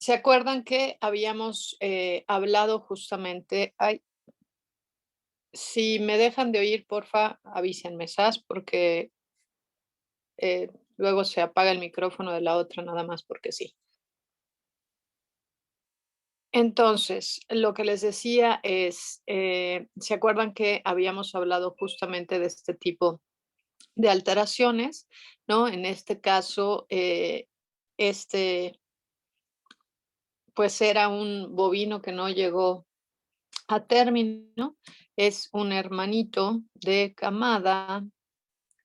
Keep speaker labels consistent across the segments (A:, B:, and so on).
A: ¿Se acuerdan que habíamos hablado justamente? Ay, si me dejan de oír, porfa, avísenme, ¿sabes? Porque luego se apaga el micrófono de la otra nada más porque sí. Entonces, lo que les decía es, ¿se acuerdan que habíamos hablado justamente de este tipo de alteraciones? ¿No? En este caso, este, pues era un bovino que no llegó a término, es un hermanito de camada.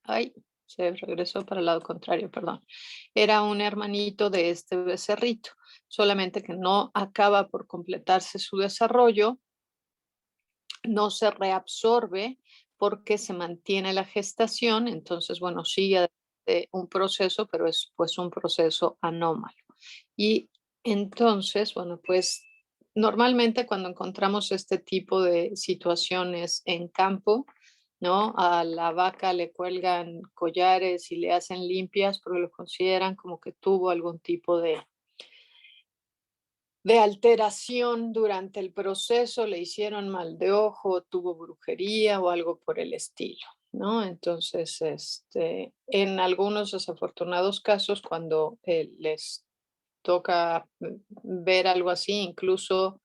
A: Ay, se regresó para el lado contrario, perdón. Era un hermanito de este becerrito, solamente que no acaba por completarse su desarrollo, no se reabsorbe porque se mantiene la gestación, entonces, bueno, sigue un proceso, pero es pues un proceso anómalo. Y entonces, bueno, pues normalmente cuando encontramos este tipo de situaciones en campo, ¿no? A la vaca le cuelgan collares y le hacen limpias porque lo consideran como que tuvo algún tipo de alteración durante el proceso, le hicieron mal de ojo, tuvo brujería o algo por el estilo, ¿no? Entonces, en algunos desafortunados casos, cuando les toca ver algo así, incluso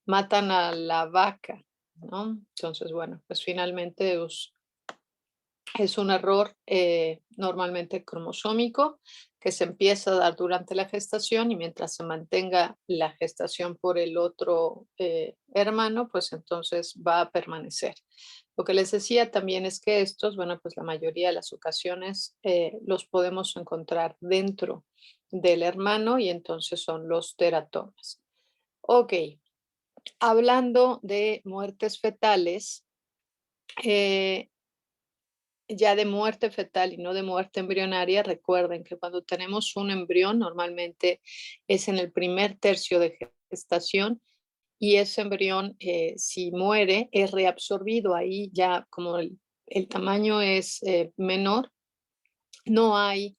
A: matan a la vaca, ¿no? Entonces, bueno, pues finalmente es un error normalmente cromosómico que se empieza a dar durante la gestación y mientras se mantenga la gestación por el otro hermano, pues entonces va a permanecer. Lo que les decía también es que estos, bueno, pues la mayoría de las ocasiones los podemos encontrar dentro del hermano y entonces son los teratomas. Ok, hablando de muertes fetales, eh, ya de muerte fetal y no de muerte embrionaria, recuerden que cuando tenemos un embrión, normalmente es en el primer tercio de gestación y ese embrión, si muere, es reabsorbido. Ahí ya como el tamaño es menor, no hay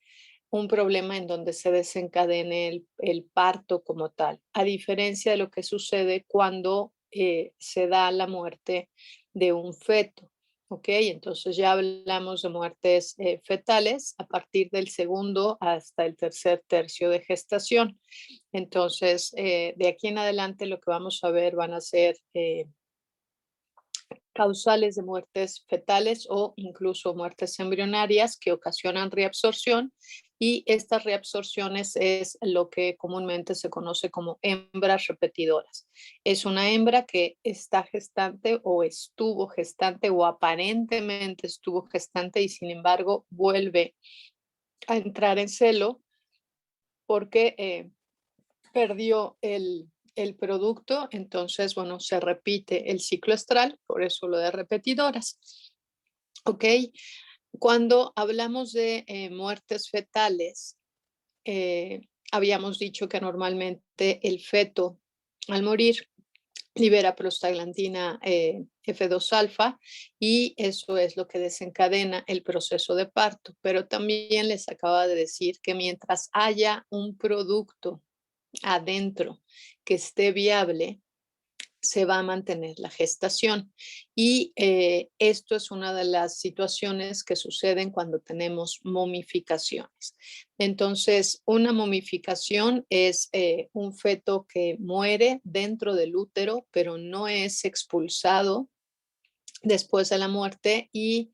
A: un problema en donde se desencadene el parto como tal, a diferencia de lo que sucede cuando se da la muerte de un feto. ¿Ok? Entonces ya hablamos de muertes fetales a partir del segundo hasta el tercer tercio de gestación. Entonces, de aquí en adelante lo que vamos a ver van a ser causales de muertes fetales o incluso muertes embrionarias que ocasionan reabsorción y estas reabsorciones es lo que comúnmente se conoce como hembras repetidoras. Es una hembra que está gestante o estuvo gestante o aparentemente estuvo gestante y sin embargo vuelve a entrar en celo porque perdió el producto, entonces, bueno, se repite el ciclo estral, por eso lo de repetidoras. ¿Ok? Cuando hablamos de muertes fetales, eh, habíamos dicho que normalmente el feto al morir libera prostaglandina F2 alfa y eso es lo que desencadena el proceso de parto. Pero también les acaba de decir que mientras haya un producto adentro que esté viable, se va a mantener la gestación. Y esto es una de las situaciones que suceden cuando tenemos momificaciones. Entonces, una momificación es un feto que muere dentro del útero, pero no es expulsado después de la muerte y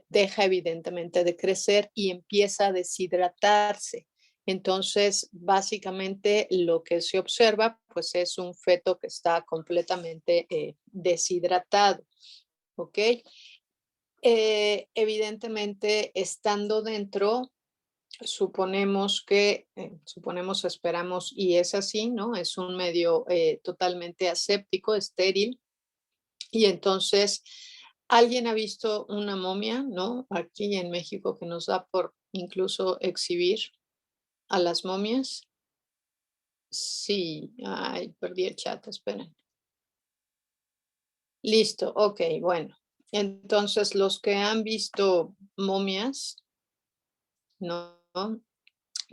A: deja evidentemente de crecer y empieza a deshidratarse. Entonces, básicamente lo que se observa, pues es un feto que está completamente deshidratado, ¿ok? Evidentemente, estando dentro, suponemos, esperamos, y es así, ¿no? Es un medio totalmente aséptico, estéril, y entonces, alguien ha visto una momia, ¿no? Aquí en México que nos da por incluso exhibir a las momias. Sí, ay, perdí el chat, esperen. Listo, ok, bueno. Entonces, los que han visto momias, ¿no?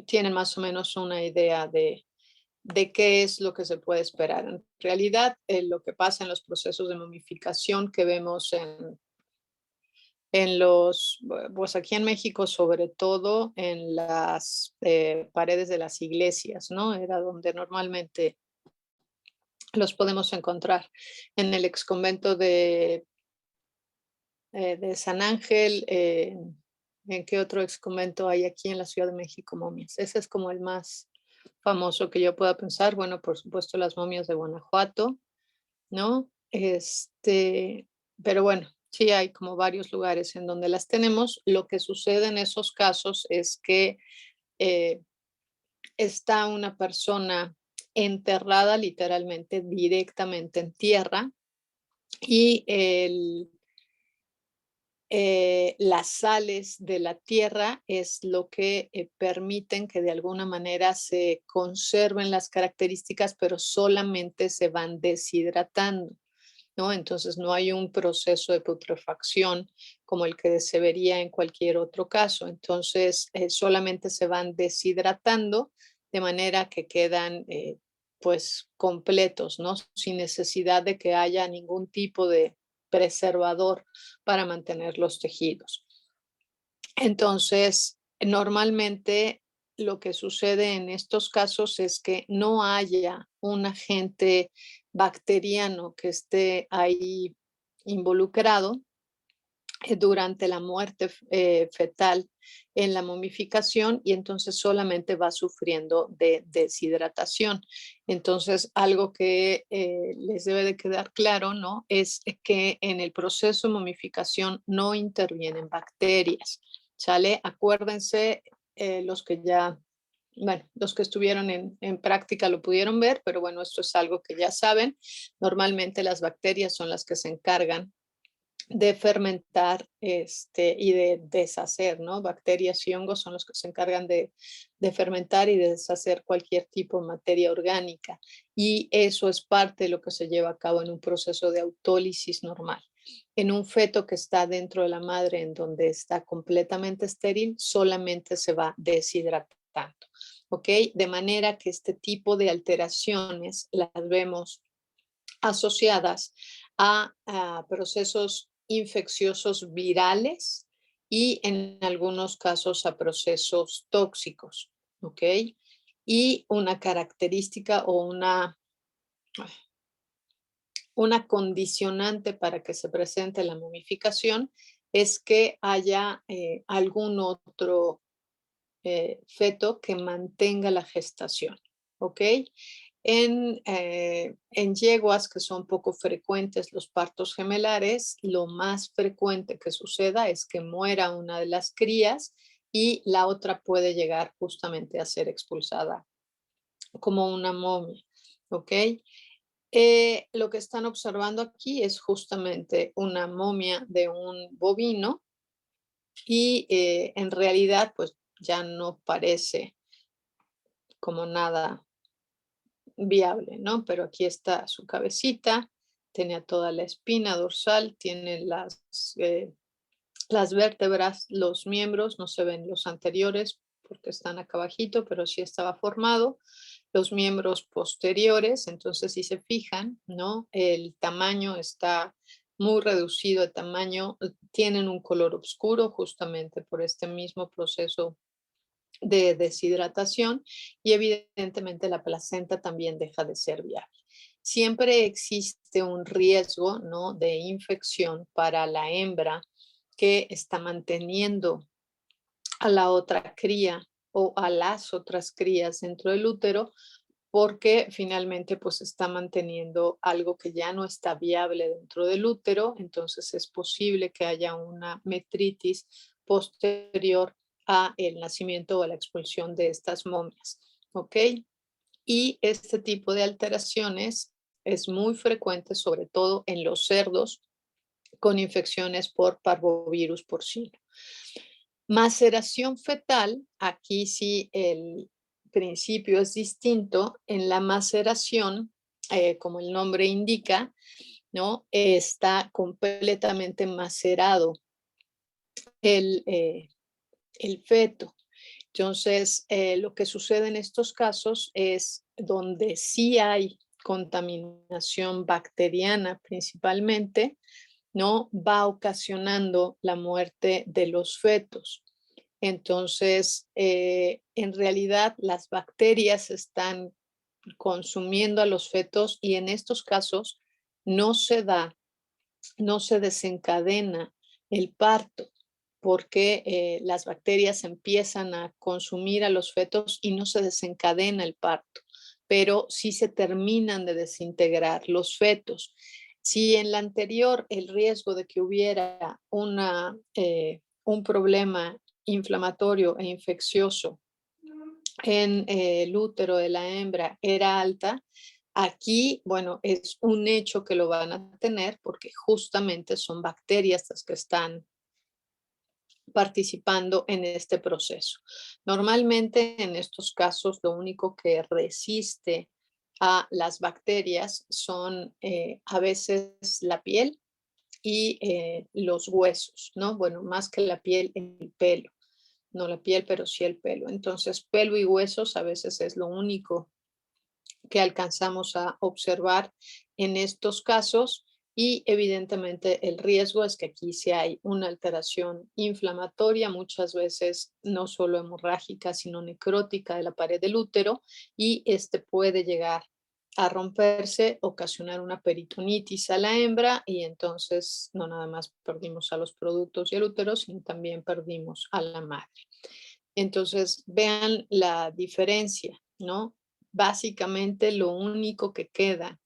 A: Tienen más o menos una idea de qué es lo que se puede esperar. En realidad, lo que pasa en los procesos de momificación que vemos en pues aquí en México, sobre todo en las paredes de las iglesias, ¿no? Era donde normalmente los podemos encontrar. En el exconvento de San Ángel, ¿en qué otro exconvento hay aquí en la Ciudad de México momias? Ese es como el más famoso que yo pueda pensar. Bueno, por supuesto, las momias de Guanajuato, ¿no? Pero bueno, sí hay como varios lugares en donde las tenemos. Lo que sucede en esos casos es que eh, está una persona enterrada literalmente directamente en tierra y las sales de la tierra es lo que permiten que de alguna manera se conserven las características, pero solamente se van deshidratando, ¿no? Entonces no hay un proceso de putrefacción como el que se vería en cualquier otro caso. Entonces solamente se van deshidratando de manera que quedan pues completos, ¿no? Sin necesidad de que haya ningún tipo de preservador para mantener los tejidos. Entonces, normalmente lo que sucede en estos casos es que no haya un agente bacteriano que esté ahí involucrado durante la muerte fetal en la momificación y entonces solamente va sufriendo de deshidratación. Entonces, algo que les debe de quedar claro, ¿no? Es que en el proceso de momificación no intervienen bacterias, ¿sale? Acuérdense, los que ya, bueno, los que estuvieron en práctica lo pudieron ver, pero bueno, esto es algo que ya saben. Normalmente las bacterias son las que se encargan de fermentar y de deshacer, ¿no? Bacterias y hongos son los que se encargan de fermentar y de deshacer cualquier tipo de materia orgánica. Y eso es parte de lo que se lleva a cabo en un proceso de autólisis normal. En un feto que está dentro de la madre, en donde está completamente estéril, solamente se va deshidratando. ¿Ok? De manera que este tipo de alteraciones las vemos asociadas a procesos infecciosos virales y en algunos casos a procesos tóxicos, ¿ok? Y una característica o una condicionante para que se presente la momificación es que haya algún otro feto que mantenga la gestación, ¿ok? En yeguas que son poco frecuentes los partos gemelares, lo más frecuente que suceda es que muera una de las crías y la otra puede llegar justamente a ser expulsada como una momia, ¿ok? Lo que están observando aquí es justamente una momia de un bovino y en realidad pues ya no parece como nada viable, ¿no? Pero aquí está su cabecita, tenía toda la espina dorsal, tiene las vértebras, los miembros, no se ven los anteriores porque están acá abajito, pero sí estaba formado, los miembros posteriores, entonces si se fijan, ¿no? El tamaño está muy reducido de tamaño, tienen un color oscuro justamente por este mismo proceso de deshidratación y evidentemente la placenta también deja de ser viable. Siempre existe un riesgo, ¿no?, de infección para la hembra que está manteniendo a la otra cría o a las otras crías dentro del útero porque finalmente pues está manteniendo algo que ya no está viable dentro del útero, entonces es posible que haya una metritis posterior a el nacimiento o a la expulsión de estas momias, ¿ok? Y este tipo de alteraciones es muy frecuente, sobre todo en los cerdos con infecciones por parvovirus porcino. Maceración fetal, aquí sí el principio es distinto. En la maceración, como el nombre indica, ¿no? Está completamente macerado el, eh, el feto. Entonces, lo que sucede en estos casos es donde sí hay contaminación bacteriana principalmente, ¿no? Va ocasionando la muerte de los fetos. Entonces, en realidad las bacterias están consumiendo a los fetos y en estos casos no se da, no se desencadena el parto porque las bacterias empiezan a consumir a los fetos y no se desencadena el parto, pero sí se terminan de desintegrar los fetos. Si en la anterior el riesgo de que hubiera un problema inflamatorio e infeccioso en el útero de la hembra era alta, aquí, bueno, es un hecho que lo van a tener porque justamente son bacterias las que están participando en este proceso. Normalmente en estos casos lo único que resiste a las bacterias son a veces la piel y los huesos, ¿no? Bueno, más que la piel, el pelo. No la piel, pero sí el pelo. Entonces, pelo y huesos a veces es lo único que alcanzamos a observar en estos casos y evidentemente el riesgo es que aquí si hay una alteración inflamatoria, muchas veces no solo hemorrágica, sino necrótica de la pared del útero y este puede llegar a romperse, ocasionar una peritonitis a la hembra y entonces no nada más perdimos a los productos y el útero, sino también perdimos a la madre. Entonces, vean la diferencia, ¿no? Básicamente lo único que queda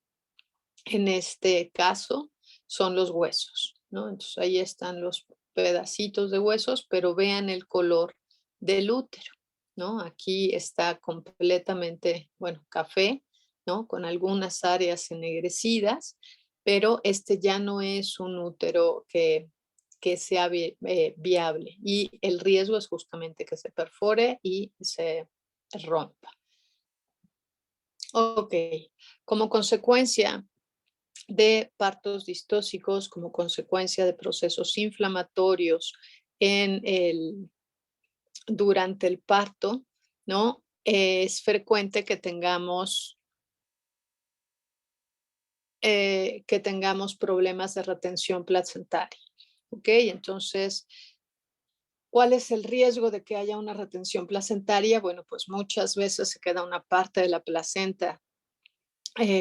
A: en este caso son los huesos, ¿no? Entonces ahí están los pedacitos de huesos, pero vean el color del útero, ¿no? Aquí está completamente, bueno, café, ¿no? Con algunas áreas ennegrecidas, pero este ya no es un útero que sea viable y el riesgo es justamente que se perfore y se rompa. Ok, como consecuencia de partos distóxicos, como consecuencia de procesos inflamatorios durante el parto, ¿no? Es frecuente que tengamos problemas de retención placentaria. ¿Ok? Entonces, ¿cuál es el riesgo de que haya una retención placentaria? Bueno, pues muchas veces se queda una parte de la placenta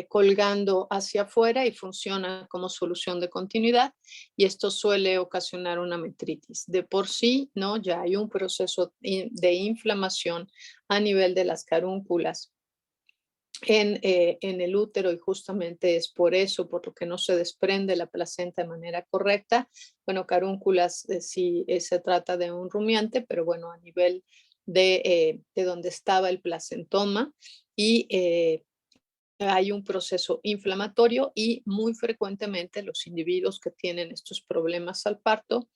A: colgando hacia afuera y funciona como solución de continuidad y esto suele ocasionar una metritis. De por sí, ¿no? Ya hay un proceso de inflamación a nivel de las carúnculas en el útero y justamente es por eso, por lo que no se desprende la placenta de manera correcta. Bueno, carúnculas sí se trata de un rumiante, pero bueno, a nivel de donde estaba el placentoma y hay un proceso inflamatorio y muy frecuentemente los individuos que tienen estos problemas al parto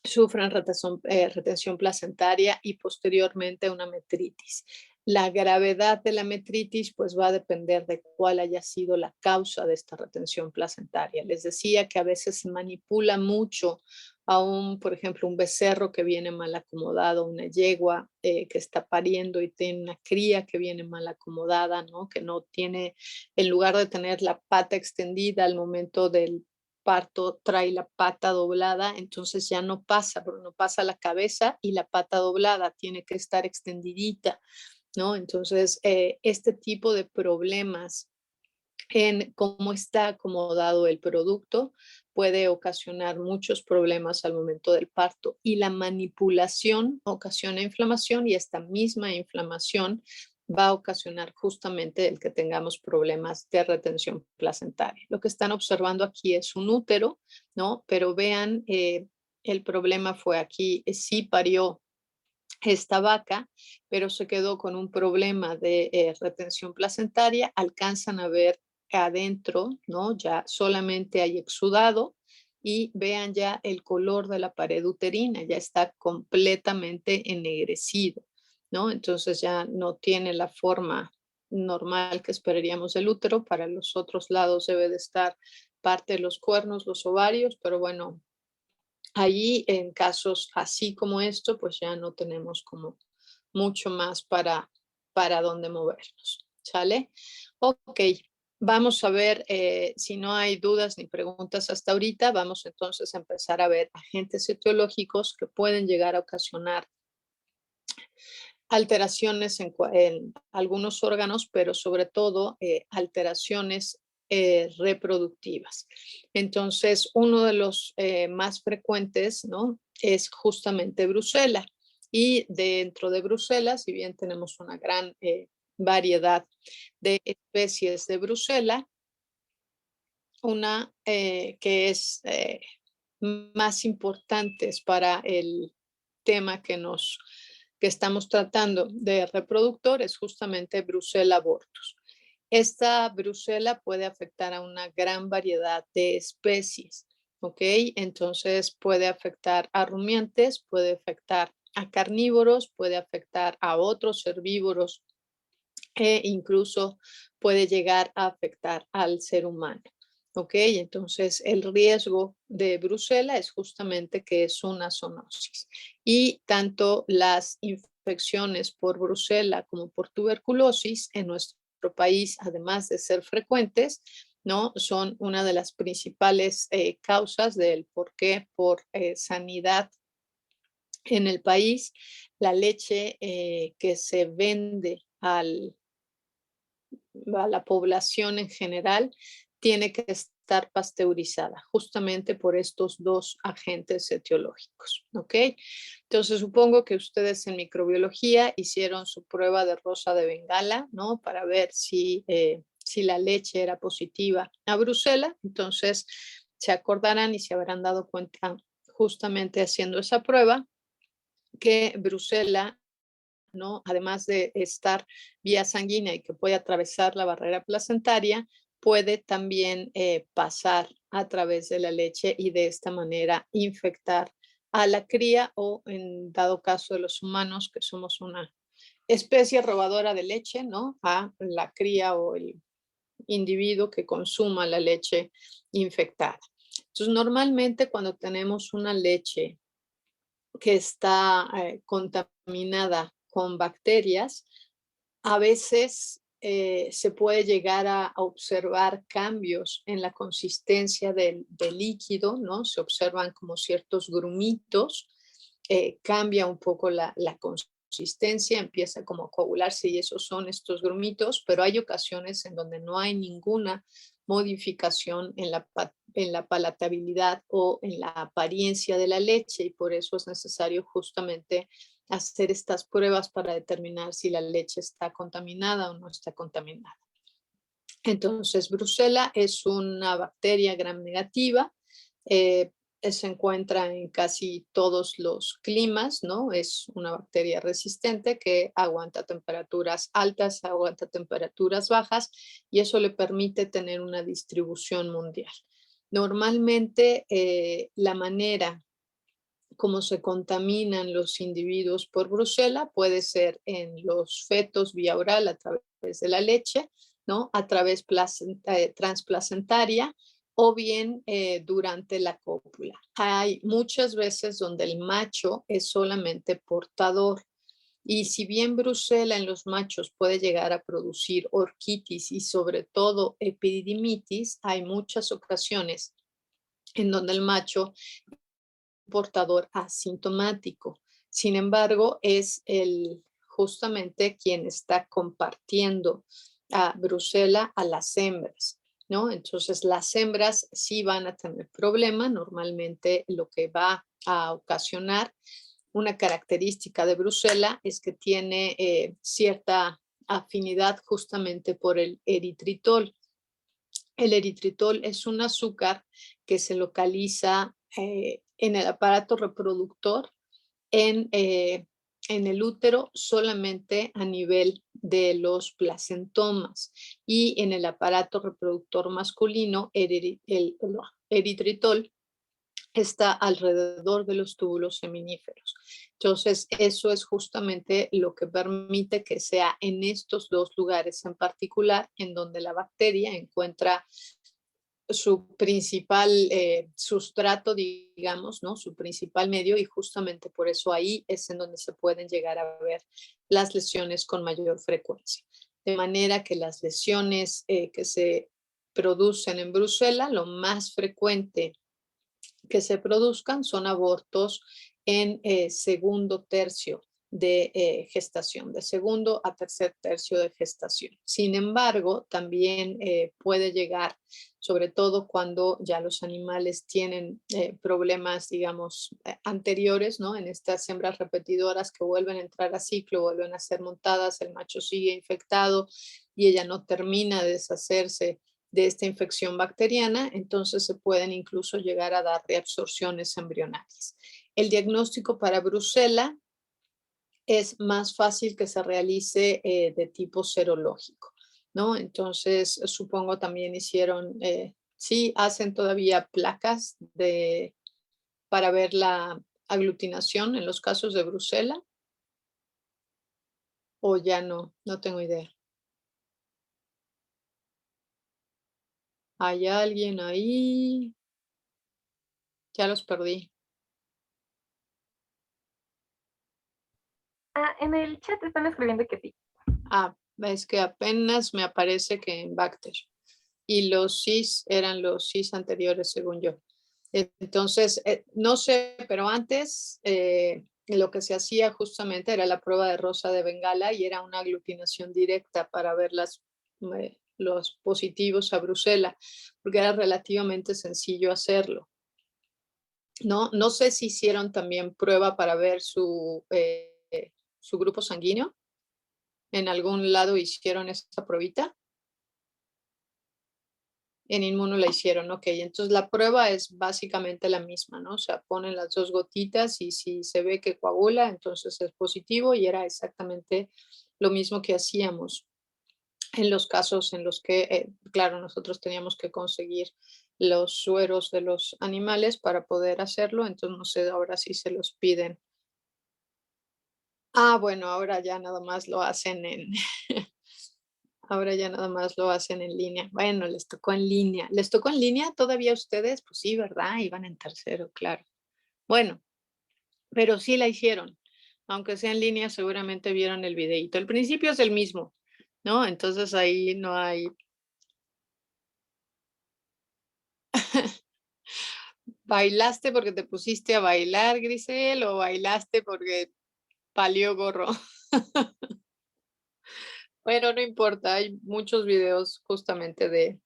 A: sufren retención placentaria y posteriormente una metritis. La gravedad de la metritis pues va a depender de cuál haya sido la causa de esta retención placentaria. Les decía que a veces se manipula mucho a por ejemplo, un becerro que viene mal acomodado, una yegua que está pariendo y tiene una cría que viene mal acomodada, ¿no? Que no tiene, en lugar de tener la pata extendida al momento del parto trae la pata doblada, entonces ya no pasa, pero no pasa la cabeza y la pata doblada tiene que estar extendidita, ¿no? Entonces, este tipo de problemas en cómo está acomodado el producto puede ocasionar muchos problemas al momento del parto y la manipulación ocasiona inflamación y esta misma inflamación va a ocasionar justamente el que tengamos problemas de retención placentaria. Lo que están observando aquí es un útero, ¿no? Pero vean, el problema fue aquí, sí parió esta vaca, pero se quedó con un problema de retención placentaria, alcanzan a ver adentro, ¿no? Ya solamente hay exudado y vean ya el color de la pared uterina, ya está completamente ennegrecido, ¿no? Entonces ya no tiene la forma normal que esperaríamos del útero, para los otros lados debe de estar parte de los cuernos, los ovarios, pero bueno, Ahí en casos así como esto, pues ya no tenemos como mucho más para dónde movernos, ¿sale? Ok, vamos a ver si no hay dudas ni preguntas hasta ahorita. Vamos entonces a empezar a ver agentes etiológicos que pueden llegar a ocasionar alteraciones en algunos órganos, pero sobre todo alteraciones reproductivas. Entonces, uno de los más frecuentes, ¿no? Es justamente Brucela. Y dentro de Brucela, si bien tenemos una gran variedad de especies de Brucela, una que es más importante para el tema que estamos tratando de reproductor es justamente Brucella abortus. Esta Brucella puede afectar a una gran variedad de especies, ¿ok? Entonces puede afectar a rumiantes, puede afectar a carnívoros, puede afectar a otros herbívoros e incluso puede llegar a afectar al ser humano. ¿Ok? Entonces, el riesgo de Brucela es justamente que es una zoonosis. Y tanto las infecciones por Brucela como por tuberculosis en nuestro país, además de ser frecuentes, ¿no? Son una de las principales causas del por qué por sanidad en el país, la leche que se vende a la población en general tiene que estar pasteurizada, justamente por estos dos agentes etiológicos, ¿ok? Entonces, supongo que ustedes en microbiología hicieron su prueba de rosa de Bengala, ¿no? Para ver si la leche era positiva a Brucela. Entonces, se acordarán y se habrán dado cuenta justamente haciendo esa prueba que Brucela, ¿no? Además de estar vía sanguínea y que puede atravesar la barrera placentaria, puede también pasar a través de la leche y de esta manera infectar a la cría o en dado caso de los humanos, que somos una especie robadora de leche, ¿no? A la cría o el individuo que consuma la leche infectada. Entonces, normalmente cuando tenemos una leche que está contaminada con bacterias, a veces se puede llegar a observar cambios en la consistencia del líquido, ¿no? Se observan como ciertos grumitos, cambia un poco la consistencia, empieza como a coagularse y esos son estos grumitos, pero hay ocasiones en donde no hay ninguna modificación en la palatabilidad o en la apariencia de la leche y por eso es necesario justamente hacer estas pruebas para determinar si la leche está contaminada o no está contaminada. Entonces, Brucella es una bacteria gram negativa, se encuentra en casi todos los climas, ¿no? Es una bacteria resistente que aguanta temperaturas altas, aguanta temperaturas bajas y eso le permite tener una distribución mundial. Normalmente, la manera como se contaminan los individuos por Brucella puede ser en los fetos vía oral a través de la leche, ¿no? A través transplacentaria o bien durante la cópula. Hay muchas veces donde el macho es solamente portador y si bien Brucella en los machos puede llegar a producir orquitis y sobre todo epididimitis, hay muchas ocasiones en donde el macho portador asintomático. Sin embargo, es justamente quien está compartiendo a Brucella a las hembras, ¿no? Entonces, las hembras sí van a tener problema. Normalmente lo que va a ocasionar una característica de Brucella es que tiene cierta afinidad justamente por el eritritol. El eritritol es un azúcar que se localiza en el aparato reproductor, en el útero solamente a nivel de los placentomas y en el aparato reproductor masculino el eritritol está alrededor de los túbulos seminíferos. Entonces, eso es justamente lo que permite que sea en estos dos lugares en particular en donde la bacteria encuentra su principal sustrato, digamos, ¿no? Su principal medio, y justamente por eso ahí es en donde se pueden llegar a ver las lesiones con mayor frecuencia. De manera que las lesiones que se producen en Bruselas, lo más frecuente que se produzcan son abortos en segundo tercio de gestación, de segundo a tercer tercio de gestación. Sin embargo, también puede llegar, sobre todo cuando ya los animales tienen problemas, digamos, anteriores, ¿no? En estas hembras repetidoras que vuelven a entrar a ciclo, vuelven a ser montadas, el macho sigue infectado y ella no termina de deshacerse de esta infección bacteriana, entonces se pueden incluso llegar a dar reabsorciones embrionarias. El diagnóstico para Brucela es más fácil que se realice de tipo serológico, ¿no? Entonces, supongo también hicieron, sí, hacen todavía placas para ver la aglutinación en los casos de Brucela, o ya no, no tengo idea. ¿Hay alguien ahí? Ya los perdí.
B: Ah, en el chat están escribiendo que sí.
A: Ah, es que apenas me aparece que en Bacter. Y los CIS eran los CIS anteriores, según yo. Entonces, no sé, pero antes lo que se hacía justamente era la prueba de rosa de Bengala y era una aglutinación directa para ver los positivos a Brucela, porque era relativamente sencillo hacerlo. No, no sé si hicieron también prueba para ver su grupo sanguíneo. ¿En algún lado hicieron esa pruebita? En inmuno la hicieron, ok. Entonces la prueba es básicamente la misma, ¿no? O sea, ponen las dos gotitas y si se ve que coagula, entonces es positivo y era exactamente lo mismo que hacíamos en los casos en los que, claro, nosotros teníamos que conseguir los sueros de los animales para poder hacerlo, entonces no sé ahora si se los piden. Ah, bueno, ahora ya nada más lo hacen en, ahora ya nada más lo hacen en línea. Bueno, les tocó en línea. ¿Les tocó en línea todavía a ustedes? Pues sí, ¿verdad? Iban en tercero, claro. Bueno, pero sí la hicieron. Aunque sea en línea, seguramente vieron el videíto. El principio es el mismo, ¿no? Entonces ahí no hay. ¿Bailaste porque te pusiste a bailar, Grisel, o bailaste porque valió gorro? Bueno, no importa, hay muchos videos justamente de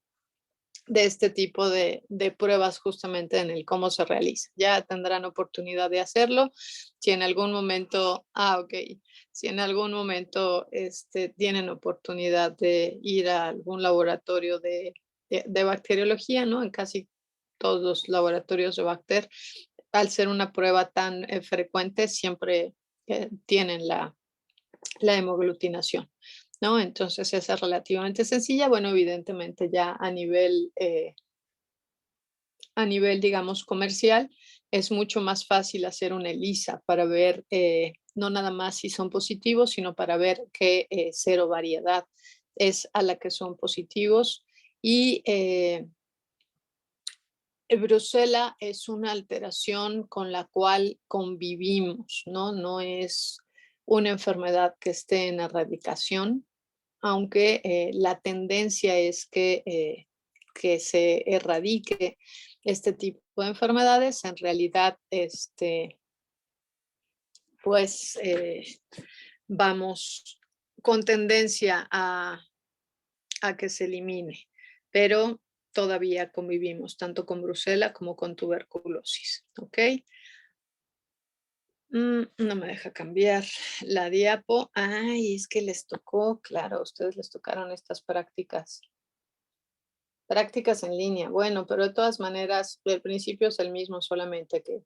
A: este tipo de pruebas justamente en el cómo se realiza. Ya tendrán oportunidad de hacerlo. Si en algún momento, ok, si en algún momento tienen oportunidad de ir a algún laboratorio de bacteriología, ¿no? En casi todos los laboratorios de Bacter, al ser una prueba tan frecuente, siempre tienen la hemoglutinación, ¿no? Entonces esa es relativamente sencilla. Bueno, evidentemente ya a nivel, digamos, comercial, es mucho más fácil hacer una ELISA para ver no nada más si son positivos, sino para ver qué cero variedad es a la que son positivos. Y Brucela es una alteración con la cual convivimos, ¿no? No es una enfermedad que esté en erradicación, aunque la tendencia es que se erradique este tipo de enfermedades. En realidad, pues vamos con tendencia a que se elimine, pero todavía convivimos tanto con brucela como con tuberculosis, ¿ok? No me deja cambiar la diapo. Ay, es que les tocó, claro, a ustedes les tocaron estas prácticas. Prácticas en línea, bueno, pero de todas maneras, el principio es el mismo, solamente que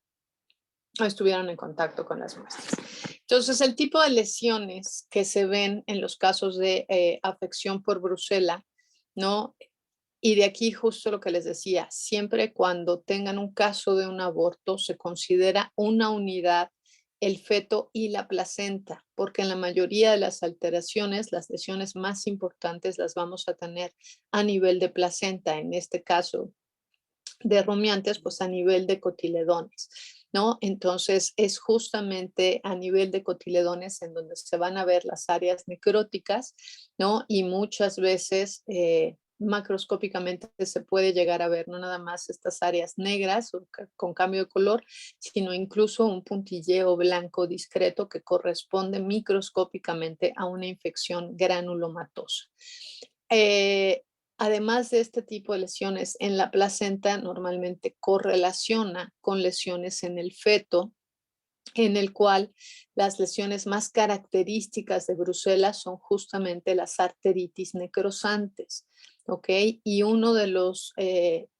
A: no estuvieron en contacto con las muestras. Entonces, el tipo de lesiones que se ven en los casos de afección por brucela, ¿no? Y de aquí justo lo que les decía, siempre cuando tengan un caso de un aborto, se considera una unidad el feto y la placenta, porque en la mayoría de las alteraciones, las lesiones más importantes las vamos a tener a nivel de placenta. En este caso, de rumiantes, pues a nivel de cotiledones, ¿no? Entonces es justamente a nivel de cotiledones en donde se van a ver las áreas necróticas, ¿no? Y muchas veces macroscópicamente se puede llegar a ver no nada más estas áreas negras con cambio de color, sino incluso un puntilleo blanco discreto que corresponde microscópicamente a una infección granulomatosa. Eh, Además de este tipo de lesiones en la placenta, normalmente correlaciona con lesiones en el feto, en el cual las lesiones más características de Bruselas son justamente las arteritis necrosantes, ¿ok? Y uno de los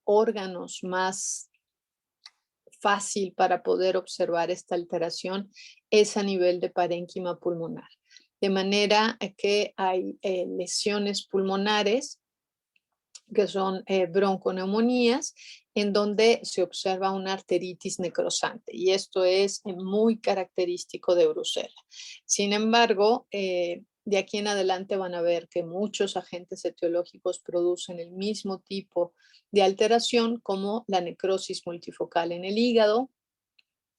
A: órganos más fácil para poder observar esta alteración es a nivel de parénquima pulmonar. De manera que hay lesiones pulmonares que son bronconeumonías, en donde se observa una arteritis necrosante, y esto es muy característico de Bruselas. Sin embargo, de aquí en adelante van a ver que muchos agentes etiológicos producen el mismo tipo de alteración, como la necrosis multifocal en el hígado,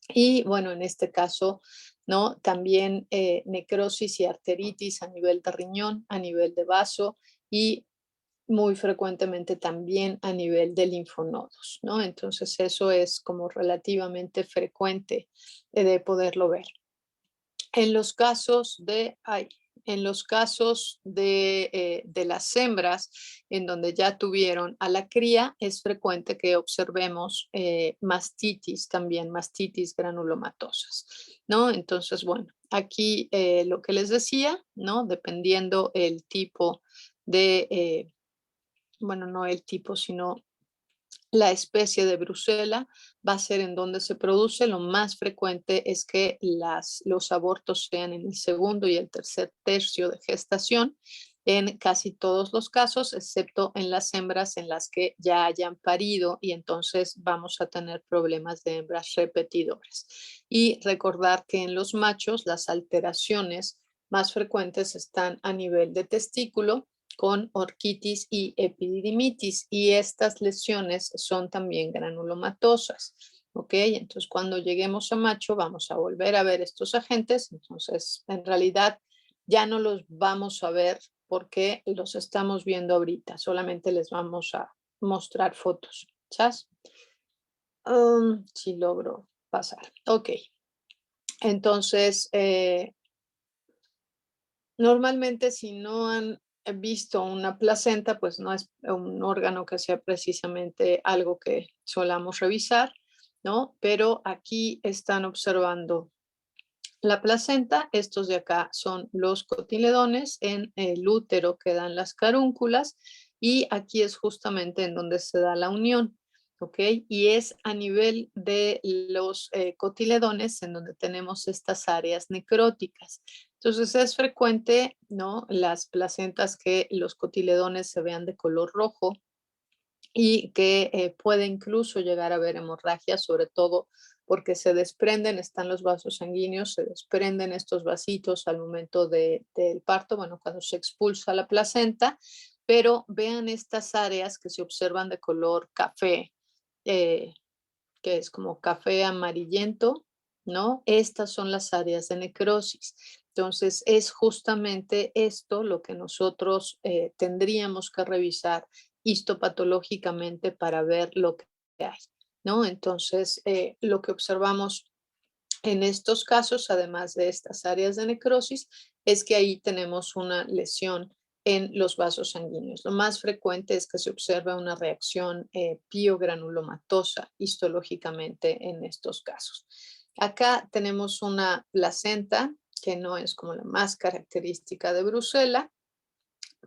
A: y bueno, en este caso, ¿no? También necrosis y arteritis a nivel de riñón, a nivel de vaso, y muy frecuentemente también a nivel de linfonodos, ¿no? Entonces eso es como relativamente frecuente de poderlo ver. En los casos de, en los casos de las hembras, en donde ya tuvieron a la cría, es frecuente que observemos mastitis, también mastitis granulomatosas, ¿no? Entonces, bueno, aquí lo que les decía, ¿no? Dependiendo el tipo de, bueno, no el tipo, sino la especie de Brucela, va a ser en donde se produce. Lo más frecuente es que los abortos sean en el segundo y el tercer tercio de gestación, en casi todos los casos, excepto en las hembras en las que ya hayan parido, y entonces vamos a tener problemas de hembras repetidoras. Y recordar que en los machos las alteraciones más frecuentes están a nivel de testículo, con orquitis y epididimitis, y estas lesiones son también granulomatosas. ¿Ok? Entonces, cuando lleguemos a macho, vamos a volver a ver estos agentes. Entonces, en realidad, ya no los vamos a ver porque los estamos viendo ahorita. Solamente les vamos a mostrar fotos. ¿Sabes? Si logro pasar. Ok. Entonces, normalmente, si no han visto una placenta, pues no es un órgano que sea precisamente algo que solamos revisar, ¿no? Pero aquí están observando la placenta. Estos de acá son los cotiledones. En el útero quedan las carúnculas, y aquí es justamente en donde se da la unión, ¿ok? Y es a nivel de los cotiledones en donde tenemos estas áreas necróticas. Entonces es frecuente, ¿no? Las placentas, que los cotiledones se vean de color rojo, y que puede incluso llegar a haber hemorragia, sobre todo porque se desprenden, están los vasos sanguíneos, se desprenden estos vasitos al momento del parto, bueno, cuando se expulsa la placenta. Pero vean estas áreas que se observan de color café, eh, que es como café amarillento, ¿no? Estas son las áreas de necrosis. Entonces, es justamente esto lo que nosotros tendríamos que revisar histopatológicamente para ver lo que hay, ¿no? Entonces, lo que observamos en estos casos, además de estas áreas de necrosis, es que ahí tenemos una lesión en los vasos sanguíneos. Lo más frecuente es que se observe una reacción piogranulomatosa histológicamente en estos casos. Acá tenemos una placenta que no es como la más característica de Brucela,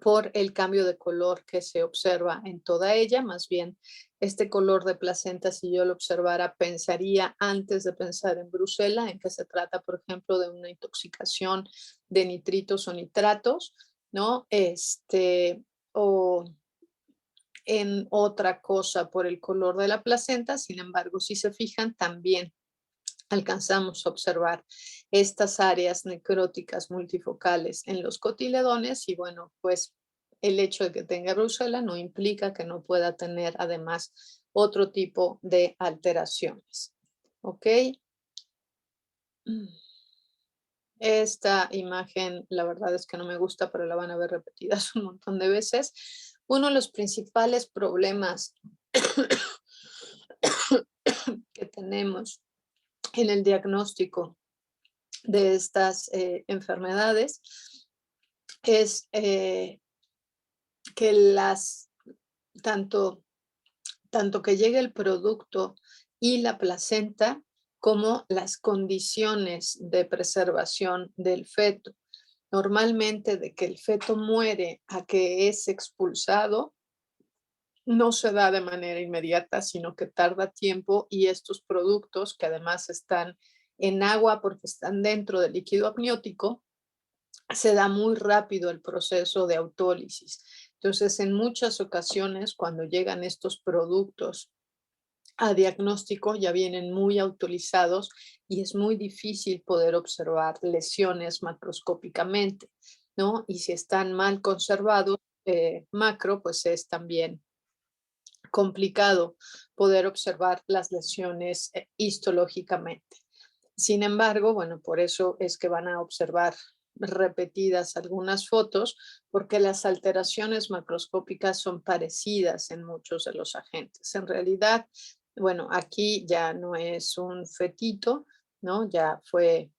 A: por el cambio de color que se observa en toda ella. Más bien, este color de placenta, si yo lo observara, pensaría, antes de pensar en Brucela, en que se trata, por ejemplo, de una intoxicación de nitritos o nitratos, ¿no? O en otra cosa por el color de la placenta. Sin embargo, si se fijan, también alcanzamos a observar estas áreas necróticas multifocales en los cotiledones, y bueno, pues el hecho de que tenga Brucela no implica que no pueda tener además otro tipo de alteraciones. ¿Ok? Esta imagen, la verdad es que no me gusta, pero la van a ver repetidas un montón de veces. Uno de los principales problemas que tenemos en el diagnóstico de estas enfermedades es que tanto, tanto que llegue el producto y la placenta como las condiciones de preservación del feto. Normalmente de que el feto muere a que es expulsado, no se da de manera inmediata, sino que tarda tiempo y estos productos que además están en agua porque están dentro del líquido amniótico, se da muy rápido el proceso de autólisis. Entonces, en muchas ocasiones, cuando llegan estos productos a diagnóstico, ya vienen muy autorizados y es muy difícil poder observar lesiones macroscópicamente, ¿no? Y si están mal conservados, macro, pues es también complicado poder observar las lesiones histológicamente. Sin embargo, bueno, por eso es que van a observar repetidas algunas fotos, porque las alteraciones macroscópicas son parecidas en muchos de los agentes. En realidad, bueno, aquí ya no es un fetito, ¿no? Ya fue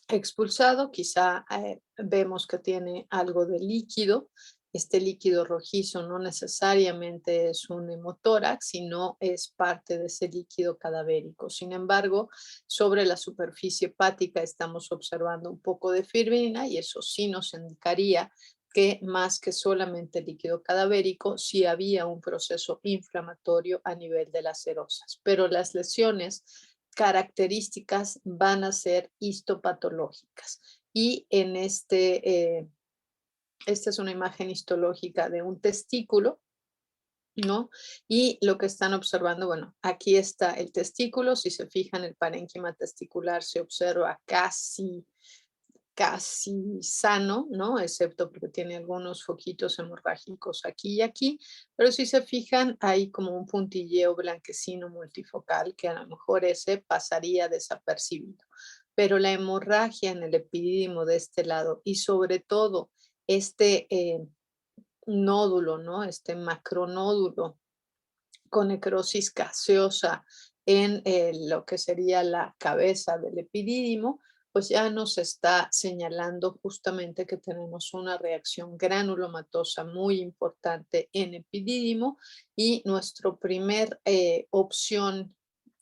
A: expulsado, quizá vemos que tiene algo de líquido. Este líquido rojizo no necesariamente es un hemotórax, sino es parte de ese líquido cadavérico. Sin embargo, sobre la superficie hepática estamos observando un poco de fibrina y eso sí nos indicaría que más que solamente líquido cadavérico, sí había un proceso inflamatorio a nivel de las serosas. Pero las lesiones características van a ser histopatológicas. Y esta es una imagen histológica de un testículo, ¿no? Y lo que están observando, bueno, aquí está el testículo, si se fijan, el parénquima testicular se observa casi sano, ¿no? Excepto porque tiene algunos foquitos hemorrágicos aquí y aquí, pero si se fijan, hay como un puntilleo blanquecino multifocal que a lo mejor ese pasaría desapercibido. Pero la hemorragia en el epidídimo de este lado y sobre todo este nódulo, ¿no? Este macronódulo con necrosis gaseosa en lo que sería la cabeza del epidídimo, pues ya nos está señalando justamente que tenemos una reacción granulomatosa muy importante en epidídimo y nuestra primer opción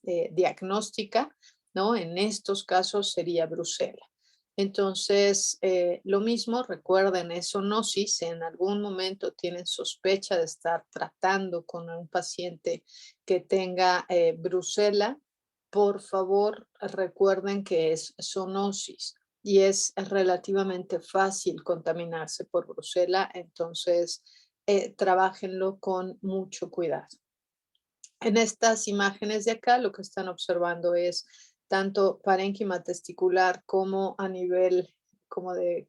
A: diagnóstica, ¿no? En estos casos sería Brucela. Entonces, lo mismo, recuerden, es zoonosis, si en algún momento tienen sospecha de estar tratando con un paciente que tenga Brucela, por favor recuerden que es zoonosis y es relativamente fácil contaminarse por Brucela, entonces trabájenlo con mucho cuidado. En estas imágenes de acá lo que están observando es tanto parénquima testicular como a nivel como de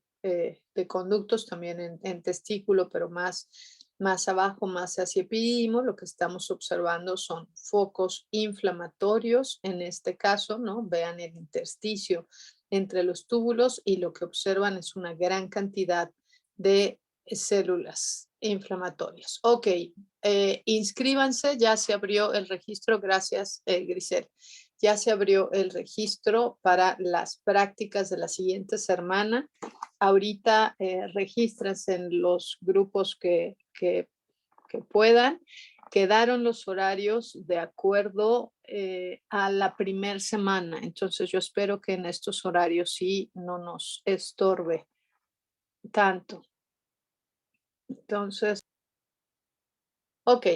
A: conductos, también en testículo, pero más abajo, más hacia epidídimo. Lo que estamos observando son focos inflamatorios, en este caso, ¿no? Vean el intersticio entre los túbulos y lo que observan es una gran cantidad de células inflamatorias. Ok, inscríbanse, ya se abrió el registro, gracias Grisel. Ya se abrió el registro para las prácticas de la siguiente semana. Ahorita regístrense en los grupos que puedan. Quedaron los horarios de acuerdo a la primera semana. Entonces yo espero que en estos horarios sí no nos estorbe tanto. Entonces, ok.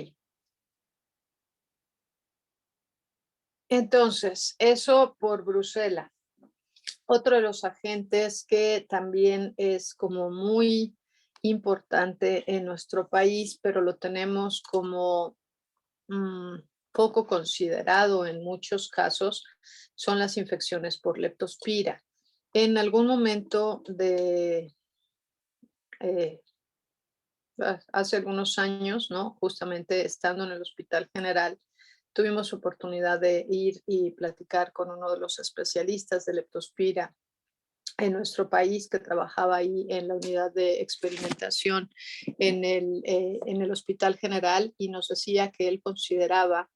A: Entonces, eso por Bruselas. Otro de los agentes que también es como muy importante en nuestro país, pero lo tenemos como poco considerado en muchos casos, son las infecciones por leptospira. En algún momento de hace algunos años, ¿no? Justamente estando en el Hospital General, tuvimos oportunidad de ir y platicar con uno de los especialistas de leptospira en nuestro país que trabajaba ahí en la unidad de experimentación en el Hospital General y nos decía que él consideraba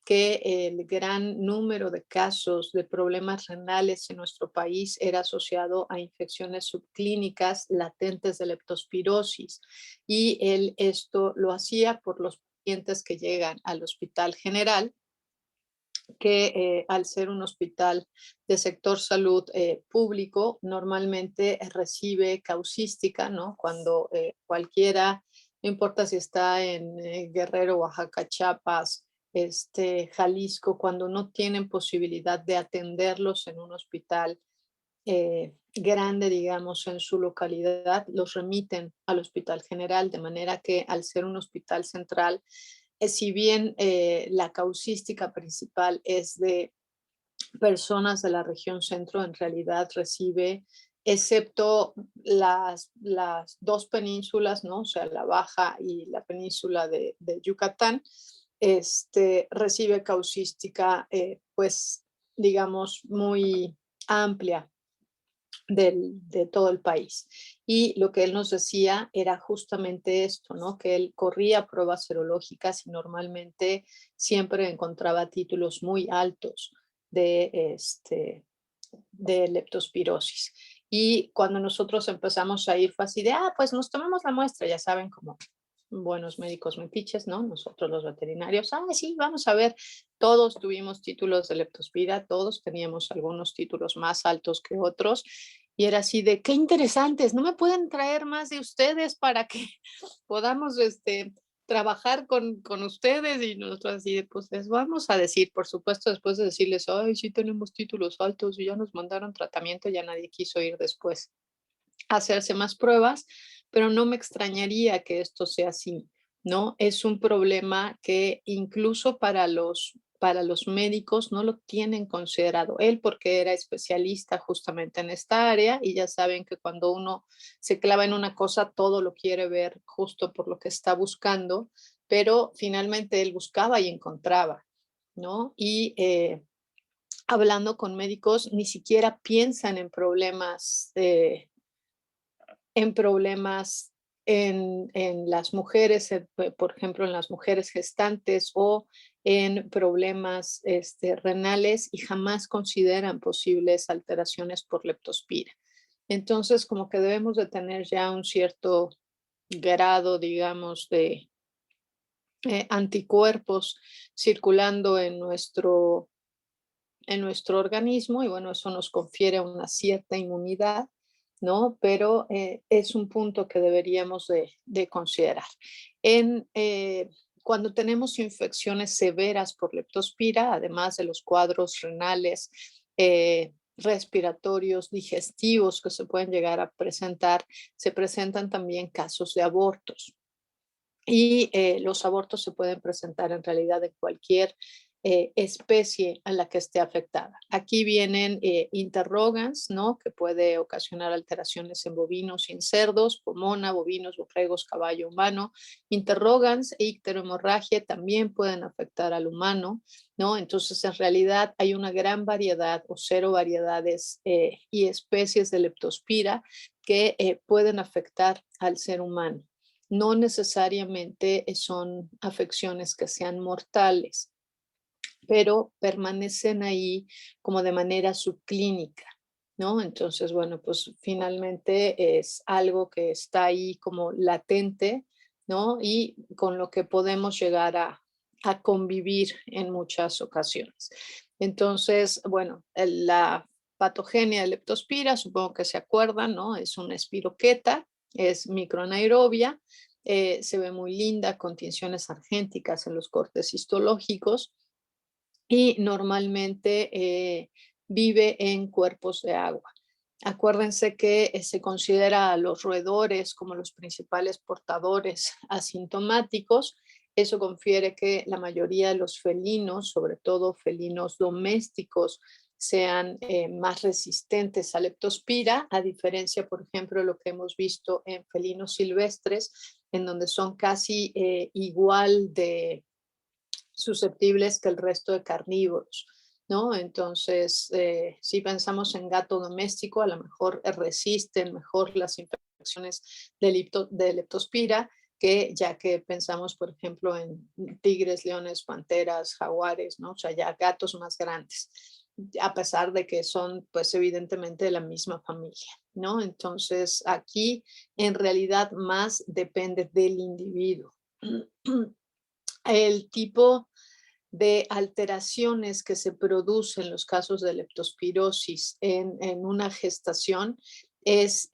A: que el gran número de casos de problemas renales en nuestro país era asociado a infecciones subclínicas latentes de leptospirosis y él esto lo hacía por los pacientes que llegan al Hospital General que al ser un hospital de sector salud público, normalmente recibe causística, ¿no? Cuando cualquiera, no importa si está en Guerrero, Oaxaca, Chiapas, Jalisco, cuando no tienen posibilidad de atenderlos en un hospital grande, digamos, en su localidad, los remiten al Hospital General, de manera que al ser un hospital central, si bien la causística principal es de personas de la región centro, en realidad recibe, excepto las dos penínsulas, ¿no? O sea, la Baja y la península de Yucatán, recibe causística, pues, digamos, muy amplia de todo el país. Y lo que él nos decía era justamente esto, ¿no? Que él corría pruebas serológicas y normalmente siempre encontraba títulos muy altos de, de leptospirosis. Y cuando nosotros empezamos a ir fue así de, pues nos tomamos la muestra, ya saben, como buenos médicos metiches, ¿no? Nosotros los veterinarios, sí, vamos a ver, todos tuvimos títulos de leptospira, todos teníamos algunos títulos más altos que otros, y era así de, qué interesantes, ¿no me pueden traer más de ustedes para que podamos, trabajar con ustedes? Y nosotros así de, pues les vamos a decir, por supuesto, después de decirles, ay, sí tenemos títulos altos y ya nos mandaron tratamiento, ya nadie quiso ir después hacerse más pruebas, pero no me extrañaría que esto sea así, ¿no? Es un problema que incluso para los médicos no lo tienen considerado. Él porque era especialista justamente en esta área y ya saben que cuando uno se clava en una cosa, todo lo quiere ver justo por lo que está buscando, pero finalmente él buscaba y encontraba, ¿no? Y hablando con médicos, ni siquiera piensan en problemas en las mujeres, por ejemplo, en las mujeres gestantes o en problemas renales y jamás consideran posibles alteraciones por leptospira. Entonces, como que debemos de tener ya un cierto grado, digamos, de anticuerpos circulando en nuestro organismo y bueno, eso nos confiere una cierta inmunidad, ¿no? Pero es un punto que deberíamos de considerar. En, cuando tenemos infecciones severas por leptospira, además de los cuadros renales, respiratorios, digestivos que se pueden llegar a presentar, se presentan también casos de abortos. Y los abortos se pueden presentar en realidad en cualquier especie a la que esté afectada. Aquí vienen interrogans, ¿no? Que puede ocasionar alteraciones en bovinos y en cerdos, pomona, bovinos, borregos, caballo humano. Interrogans e icterohemorragia también pueden afectar al humano, ¿no? Entonces, en realidad hay una gran variedad o cero variedades y especies de leptospira que pueden afectar al ser humano. No necesariamente son afecciones que sean mortales, pero permanecen ahí como de manera subclínica, ¿no? Entonces, bueno, pues finalmente es algo que está ahí como latente, ¿no? Y con lo que podemos llegar a convivir en muchas ocasiones. Entonces, bueno, la patogenia de leptospira, supongo que se acuerdan, ¿no? Es una espiroqueta, es microanaerobia, se ve muy linda con tinciones argénticas en los cortes histológicos y normalmente vive en cuerpos de agua. Acuérdense que se considera a los roedores como los principales portadores asintomáticos. Eso confiere que la mayoría de los felinos, sobre todo felinos domésticos, sean más resistentes a leptospira, a diferencia, por ejemplo, de lo que hemos visto en felinos silvestres, en donde son casi igual de susceptibles que el resto de carnívoros, ¿no? Entonces, si pensamos en gato doméstico, a lo mejor resisten mejor las infecciones de leptospira, que ya que pensamos, por ejemplo, en tigres, leones, panteras, jaguares, ¿no? O sea, ya gatos más grandes, a pesar de que son, pues, evidentemente de la misma familia, ¿no? Entonces, aquí en realidad más depende del individuo. El tipo de alteraciones que se producen en los casos de leptospirosis en una gestación es,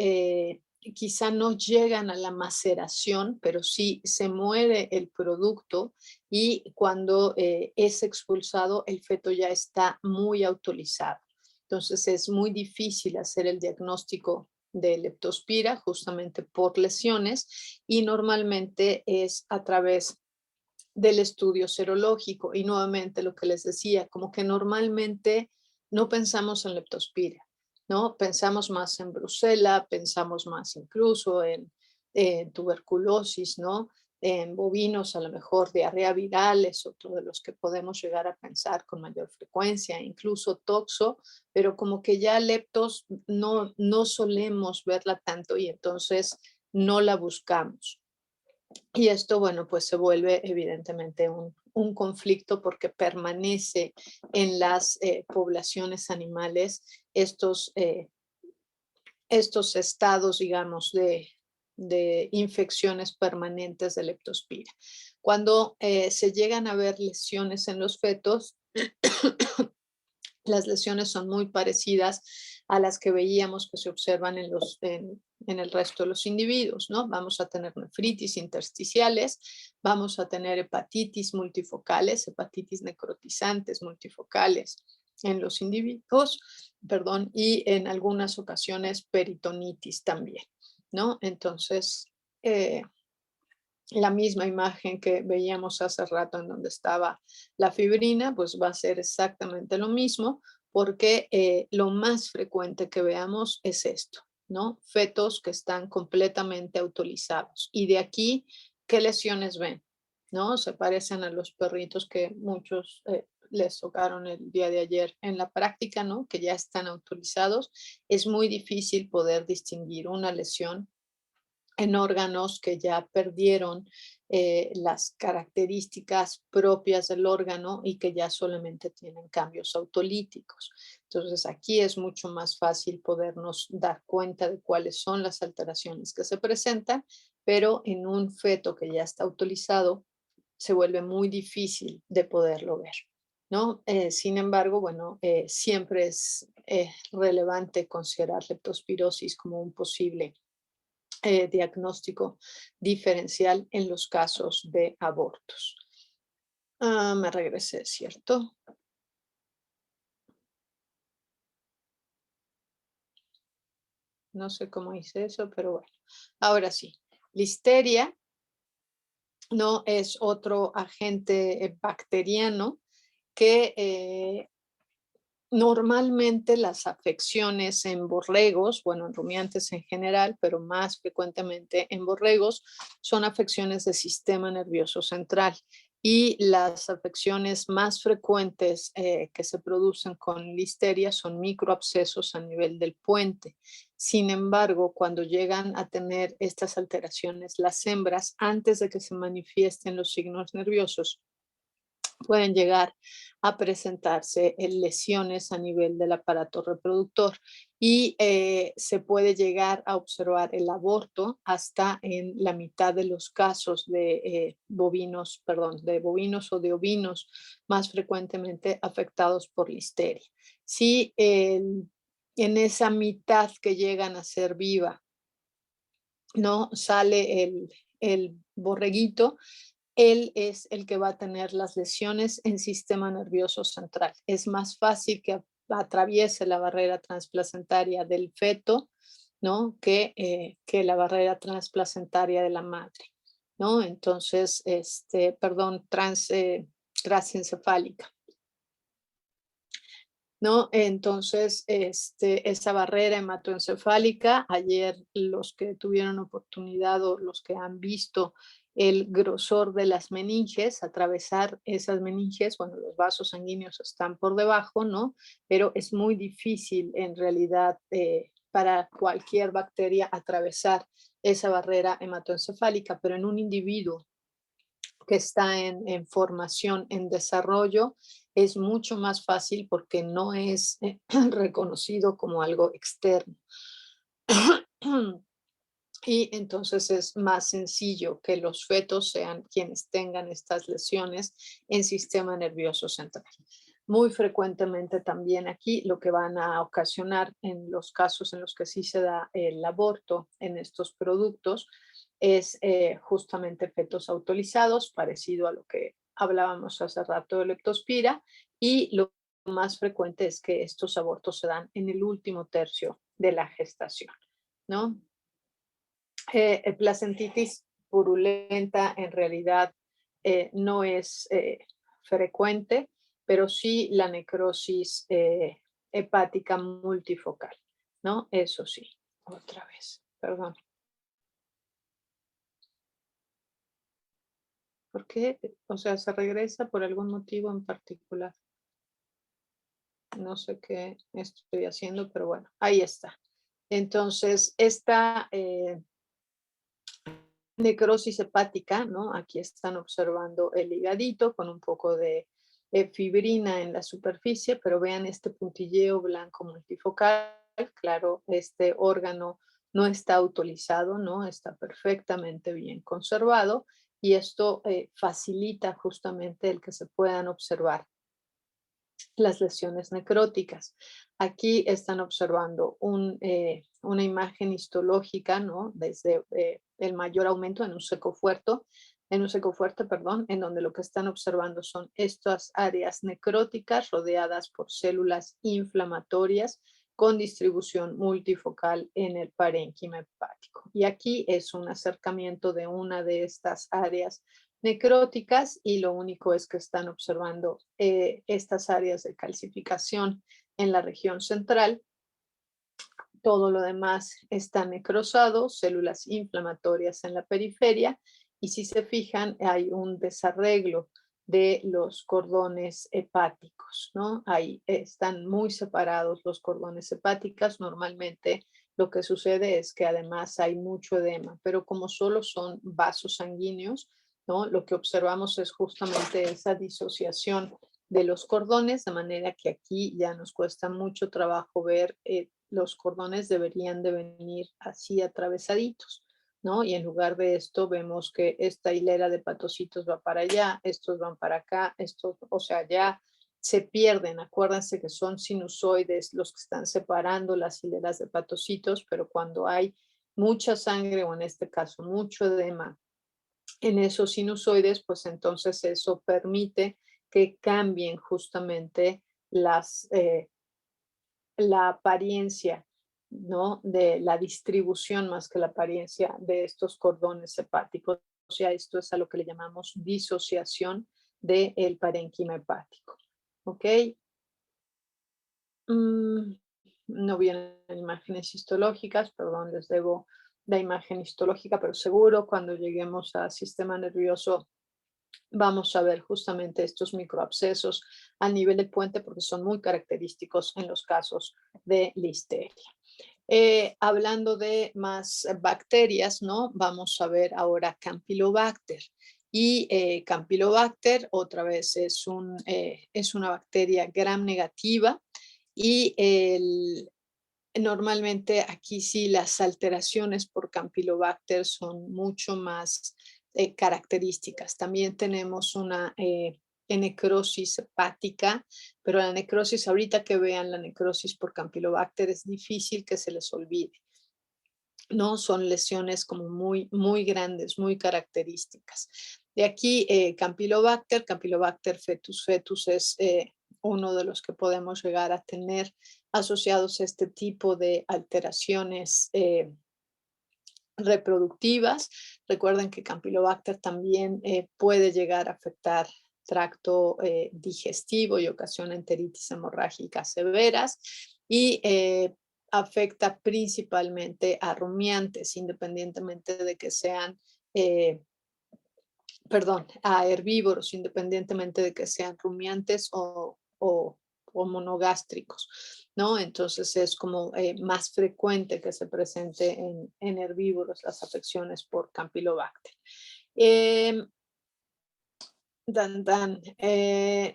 A: quizá no llegan a la maceración, pero sí se muere el producto y cuando es expulsado el feto ya está muy autolizado. Entonces es muy difícil hacer el diagnóstico de leptospira justamente por lesiones y normalmente es a través del estudio serológico. Y nuevamente lo que les decía, como que normalmente no pensamos en leptospira, ¿no? Pensamos más en brucela, pensamos más incluso en tuberculosis, ¿no? En bovinos, a lo mejor diarrea viral es otro de los que podemos llegar a pensar con mayor frecuencia, incluso toxo, pero como que ya leptos no solemos verla tanto y entonces no la buscamos. Y esto, bueno, pues se vuelve evidentemente un conflicto porque permanece en las poblaciones animales estos, estos estados, digamos, de infecciones permanentes de leptospira. Cuando se llegan a ver lesiones en los fetos, las lesiones son muy parecidas a las que veíamos que se observan en el resto de los individuos, ¿no? Vamos a tener nefritis intersticiales, vamos a tener hepatitis multifocales, hepatitis necrotizantes multifocales en los individuos, perdón, y en algunas ocasiones peritonitis también, ¿no? Entonces, la misma imagen que veíamos hace rato en donde estaba la fibrina, pues va a ser exactamente lo mismo, porque lo más frecuente que veamos es esto, ¿no? Fetos que están completamente autorizados. Y de aquí, ¿qué lesiones ven? ¿No? Se parecen a los perritos que muchos les tocaron el día de ayer en la práctica, ¿no? Que ya están autorizados. Es muy difícil poder distinguir una lesión en órganos que ya perdieron las características propias del órgano y que ya solamente tienen cambios autolíticos. Entonces aquí es mucho más fácil podernos dar cuenta de cuáles son las alteraciones que se presentan, pero en un feto que ya está autolizado se vuelve muy difícil de poderlo ver, ¿no? Sin embargo, bueno, siempre es relevante considerar leptospirosis como un posible diagnóstico diferencial en los casos de abortos. Me regresé, ¿cierto? No sé cómo hice eso, pero bueno. Ahora sí, listeria no es otro agente bacteriano que normalmente las afecciones en borregos, bueno, en rumiantes en general, pero más frecuentemente en borregos, son afecciones del sistema nervioso central. Y las afecciones más frecuentes que se producen con listeria son microabscesos a nivel del puente. Sin embargo, cuando llegan a tener estas alteraciones, las hembras, antes de que se manifiesten los signos nerviosos, pueden llegar a presentarse en lesiones a nivel del aparato reproductor y se puede llegar a observar el aborto hasta en la mitad de los casos de bovinos, perdón, de bovinos o de ovinos más frecuentemente afectados por listeria. Si en esa mitad que llegan a ser viva no sale el borreguito, él es el que va a tener las lesiones en sistema nervioso central. Es más fácil que atraviese la barrera transplacentaria del feto, ¿no? Que la barrera transplacentaria de la madre, ¿no? Entonces, perdón, transencefálica. ¿no? Entonces, esa barrera hematoencefálica, ayer los que tuvieron oportunidad o los que han visto el grosor de las meninges, atravesar esas meninges, bueno, los vasos sanguíneos están por debajo, ¿no? Pero es muy difícil en realidad para cualquier bacteria atravesar esa barrera hematoencefálica, pero en un individuo que está en formación, en desarrollo, es mucho más fácil porque no es reconocido como algo externo. Y entonces es más sencillo que los fetos sean quienes tengan estas lesiones en sistema nervioso central. Muy frecuentemente también aquí lo que van a ocasionar en los casos en los que sí se da el aborto en estos productos es justamente fetos autorizados, parecido a lo que hablábamos hace rato de leptospira, y lo más frecuente es que estos abortos se dan en el último tercio de la gestación, ¿no? Placentitis purulenta en realidad no es frecuente, pero sí la necrosis hepática multifocal, ¿no? Eso sí, otra vez, perdón. ¿Por qué? O sea, se regresa por algún motivo en particular. No sé qué estoy haciendo, pero bueno, ahí está. Entonces, esta necrosis hepática, ¿no? Aquí están observando el higadito con un poco de fibrina en la superficie, pero vean este puntilleo blanco multifocal. Claro, este órgano no está autorizado, ¿no? Está perfectamente bien conservado y esto facilita justamente el que se puedan observar las lesiones necróticas. Aquí están observando una imagen histológica, ¿no? Desde el mayor aumento en un seco fuerte, perdón, en donde lo que están observando son estas áreas necróticas rodeadas por células inflamatorias con distribución multifocal en el parénquima hepático. Y aquí es un acercamiento de una de estas áreas necróticas y lo único es que están observando estas áreas de calcificación en la región central. Todo lo demás está necrosado, células inflamatorias en la periferia y si se fijan hay un desarreglo de los cordones hepáticos, ¿no? Ahí están muy separados los cordones hepáticos. Normalmente lo que sucede es que además hay mucho edema, pero como solo son vasos sanguíneos, ¿no? Lo que observamos es justamente esa disociación de los cordones, de manera que aquí ya nos cuesta mucho trabajo ver los cordones deberían de venir así atravesaditos, ¿no? Y en lugar de esto vemos que esta hilera de patocitos va para allá, estos van para acá, estos, o sea, ya se pierden. Acuérdense que son sinusoides los que están separando las hileras de patocitos, pero cuando hay mucha sangre o en este caso mucho edema en esos sinusoides, pues entonces eso permite que cambien justamente la apariencia, ¿no? De la distribución más que la apariencia de estos cordones hepáticos. O sea, esto es a lo que le llamamos disociación del parénquima hepático. ¿Ok? Mm, no vienen imágenes histológicas, perdón, les debo la imagen histológica, pero seguro cuando lleguemos al sistema nervioso vamos a ver justamente estos microabscesos al nivel del puente porque son muy característicos en los casos de listeria. Hablando de más bacterias, ¿no? Vamos a ver ahora Campylobacter. Y Campylobacter otra vez es una bacteria gram negativa y normalmente aquí sí las alteraciones por Campylobacter son mucho más características. También tenemos una necrosis hepática, pero la necrosis, ahorita que vean la necrosis por Campylobacter, es difícil que se les olvide. No son lesiones como muy, muy grandes, muy características. De aquí, Campylobacter fetus es uno de los que podemos llegar a tener asociados a este tipo de alteraciones reproductivas. Recuerden que Campylobacter también puede llegar a afectar tracto digestivo y ocasiona enteritis hemorrágicas severas y afecta principalmente a rumiantes, independientemente de que sean, a herbívoros, independientemente de que sean rumiantes o monogástricos, ¿no? Entonces es como más frecuente que se presente en herbívoros las afecciones por Campylobacter. Em,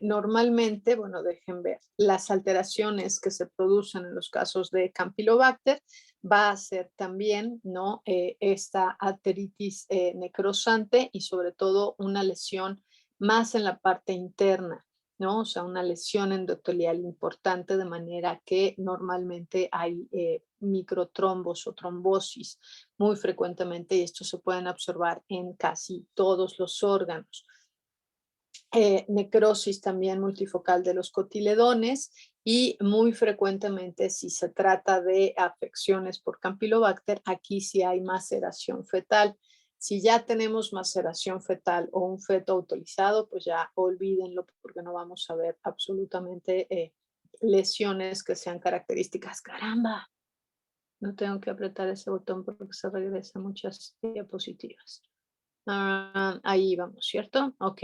A: normalmente, bueno, dejen ver, las alteraciones que se producen en los casos de Campylobacter va a ser también, ¿no? Esta arteritis necrosante y sobre todo una lesión más en la parte interna, ¿no? O sea, una lesión endotelial importante de manera que normalmente hay microtrombos o trombosis muy frecuentemente y esto se pueden observar en casi todos los órganos. Necrosis también multifocal de los cotiledones y muy frecuentemente si se trata de afecciones por Campylobacter, aquí sí hay maceración fetal. Si ya tenemos maceración fetal o un feto autorizado, pues ya olvídenlo porque no vamos a ver absolutamente lesiones que sean características. ¡Caramba! No tengo que apretar ese botón porque se regresan muchas diapositivas. Ahí vamos, ¿cierto? Ok.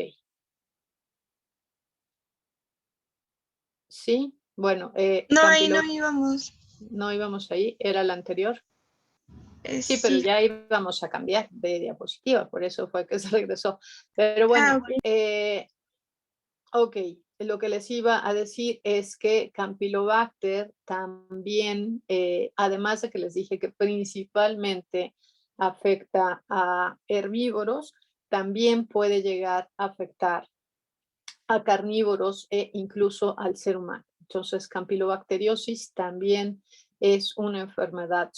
A: Sí, bueno,
C: No, ahí no íbamos.
A: no íbamos ahí, era la anterior. Sí, pero
C: Sí.
A: ya íbamos a cambiar de diapositiva, por eso fue que se regresó. Pero bueno,
C: Ok.
A: ok, lo que les iba a decir es que Campylobacter también, además de que les dije que principalmente afecta a herbívoros, también puede llegar a afectar a carnívoros e incluso al ser humano. Entonces, campylobacteriosis también es una enfermedad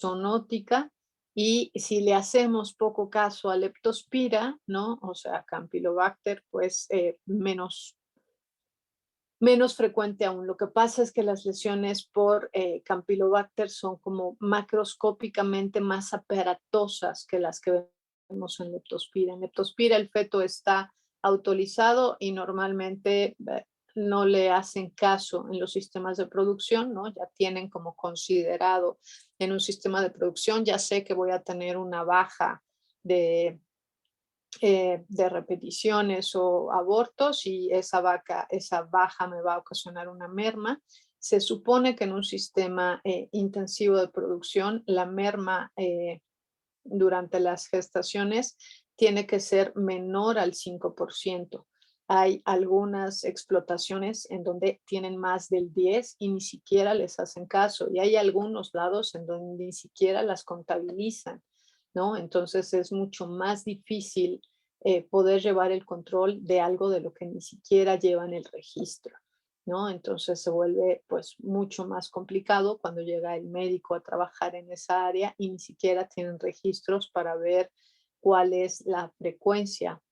A: zoonótica y si le hacemos poco caso a Leptospira, ¿no? O sea, Campylobacter, pues menos frecuente aún. Lo que pasa es que las lesiones por Campylobacter son como macroscópicamente más aparatosas que las que vemos en Leptospira. En Leptospira el feto está autorizado y normalmente no le hacen caso en los sistemas de producción, ¿no? Ya tienen como considerado en un sistema de producción, ya sé que voy a tener una baja de repeticiones o abortos y esa baja me va a ocasionar una merma. Se supone que en un sistema intensivo de producción, la merma durante las gestaciones tiene que ser menor al 5%. Hay algunas explotaciones en donde tienen más del 10 y ni siquiera les hacen caso. Y hay algunos lados en donde ni siquiera las contabilizan, ¿no? Entonces es mucho más difícil poder llevar el control de algo de lo que ni siquiera llevan el registro, ¿no? Entonces se vuelve pues mucho más complicado cuando llega el médico a trabajar en esa área y ni siquiera tienen registros para ver cuál es la frecuencia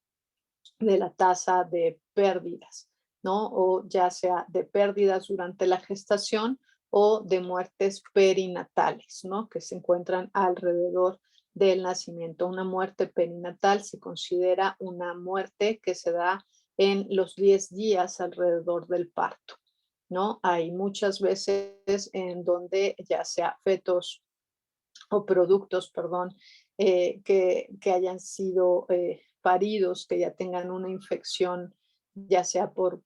A: de la tasa de pérdidas, ¿no? O ya sea de pérdidas durante la gestación o de muertes perinatales, ¿no? Que se encuentran alrededor del nacimiento. Una muerte perinatal se considera una muerte que se da en los 10 días alrededor del parto, ¿no? Hay muchas veces en donde ya sea fetos o productos, perdón, que hayan sido paridos, que ya tengan una infección, ya sea por